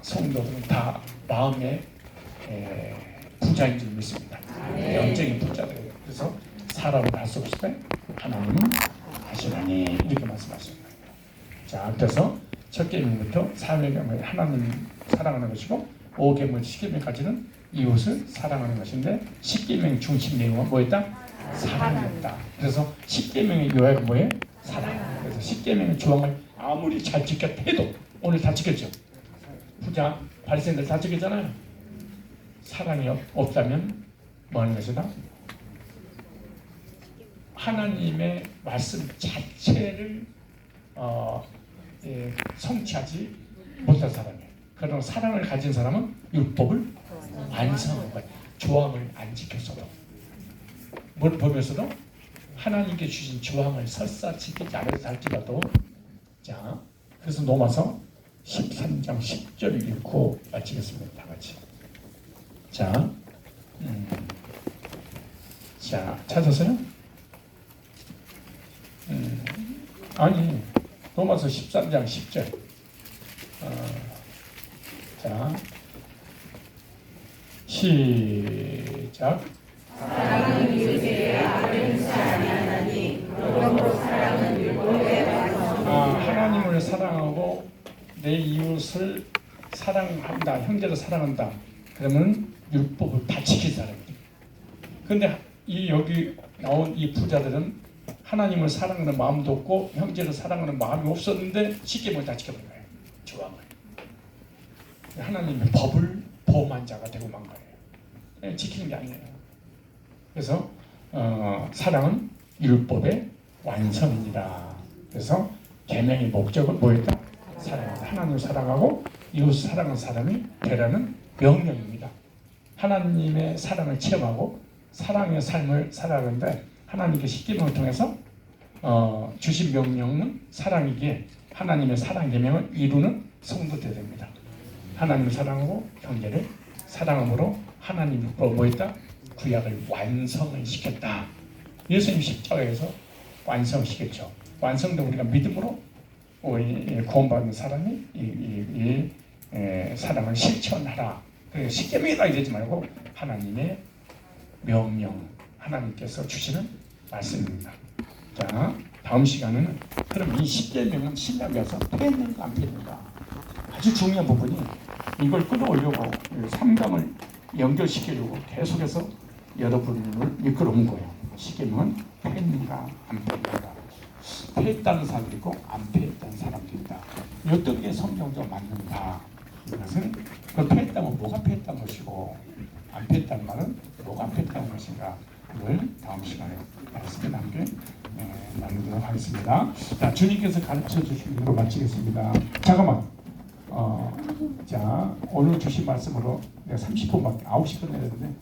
성도들은 다 마음의 부자인 줄 믿습니다. 영적인 부자들. 그래서 사람을 할 수 없을 때 하나님은 하시나니 이렇게 말씀하십니다. 자, 그래서 첫 계명부터 사명은 하나님 사랑하는 것이고 5계명, 10계명까지는 이웃을 사랑하는 것인데 10계명의 중심 내용은 뭐였다? 사랑이었다. 그래서 10계명의 요약은 뭐예요? 사랑. 그래서 10계명의 조항을 아무리 잘 지켰다 해도 오늘 다 지켰죠. 부자, 바리새인들 다 지켰잖아요. 사랑이 없다면 뭐 하는 것이다? 하나님의 말씀 자체를 성취하지 못한 사람이에요. 그러나 사랑을 가진 사람은 율법을 완성한 거예요. 조항을 안 지켰어도 뭘 보면서도 하나님께 주신 주황을 설사 지키지 않아서 할지라도 자 그래서 넘어서 13장 10절 읽고 마치겠습니다. 다 같이. 자, 자 찾았어요? 아니 로마서 13장 10절. 자 시작. 사랑은 이웃에게 아뢰지 아니하나니 그러므로 사랑은 율법에 완성. 하나님을 사랑하고 내 이웃을 사랑한다, 형제를 사랑한다. 그러면 율법을 다 지킬 사람이에요. 그런데 이 여기 나온 이 부자들은 하나님을 사랑하는 마음도 없고 형제를 사랑하는 마음이 없었는데 십계명을 다 지켜버린 거예요. 주왕을. 하나님의 법을 범한 자가 되고 만 거예요. 지키는 게 아니에요. 그래서 사랑은 율법의 완성이니라. 그래서 계명의 목적은 뭐였다? 사랑하다. 하나님을 사랑하고 이웃을 사랑하는 사람이 되라는 명령입니다. 하나님의 사랑을 체험하고 사랑의 삶을 살아가는데 하나님께 십계명을 통해서 주신 명령은 사랑이기에 하나님의 사랑 계명을 이루는 성도되어야 됩니다. 하나님을 사랑하고 형제를 사랑함으로 하나님이 뭐했다? 구약을 완성을 시켰다. 예수님 십자가에서 완성을 시켰죠. 완성된 우리가 믿음으로 구원받는 사람이 이 사랑을 실천하라. 그래서 십계명이다 이러지 말고 하나님의 명령, 하나님께서 주시는 말씀입니다. 자, 다음 시간에는 그럼 이 십계명은 신약에서 폐했는가 안 폐했는가? 아주 중요한 부분이 이걸 끌어올려고 3강을 연결시키려고 계속해서 여러분을 이끌어온 거예요. 십계명은 폐했는가 안 폐했는가? 폐했다는 사람도 있고 안 폐했다는 사람도 있다. 어떤 게 성경적으로 맞는가? 이것은 그 폐했다면 뭐가 폐했다는 것이고 안 폐했다는 말은 뭐가 폐했다는 것인가? 그걸 다음 시간에 말씀을 함께 나누도록 하겠습니다. 자, 주님께서 가르쳐 주신 대로 마치겠습니다. 잠깐만. 자, 오늘 주신 말씀으로 내가 30분밖에 9시 끝내야 되는데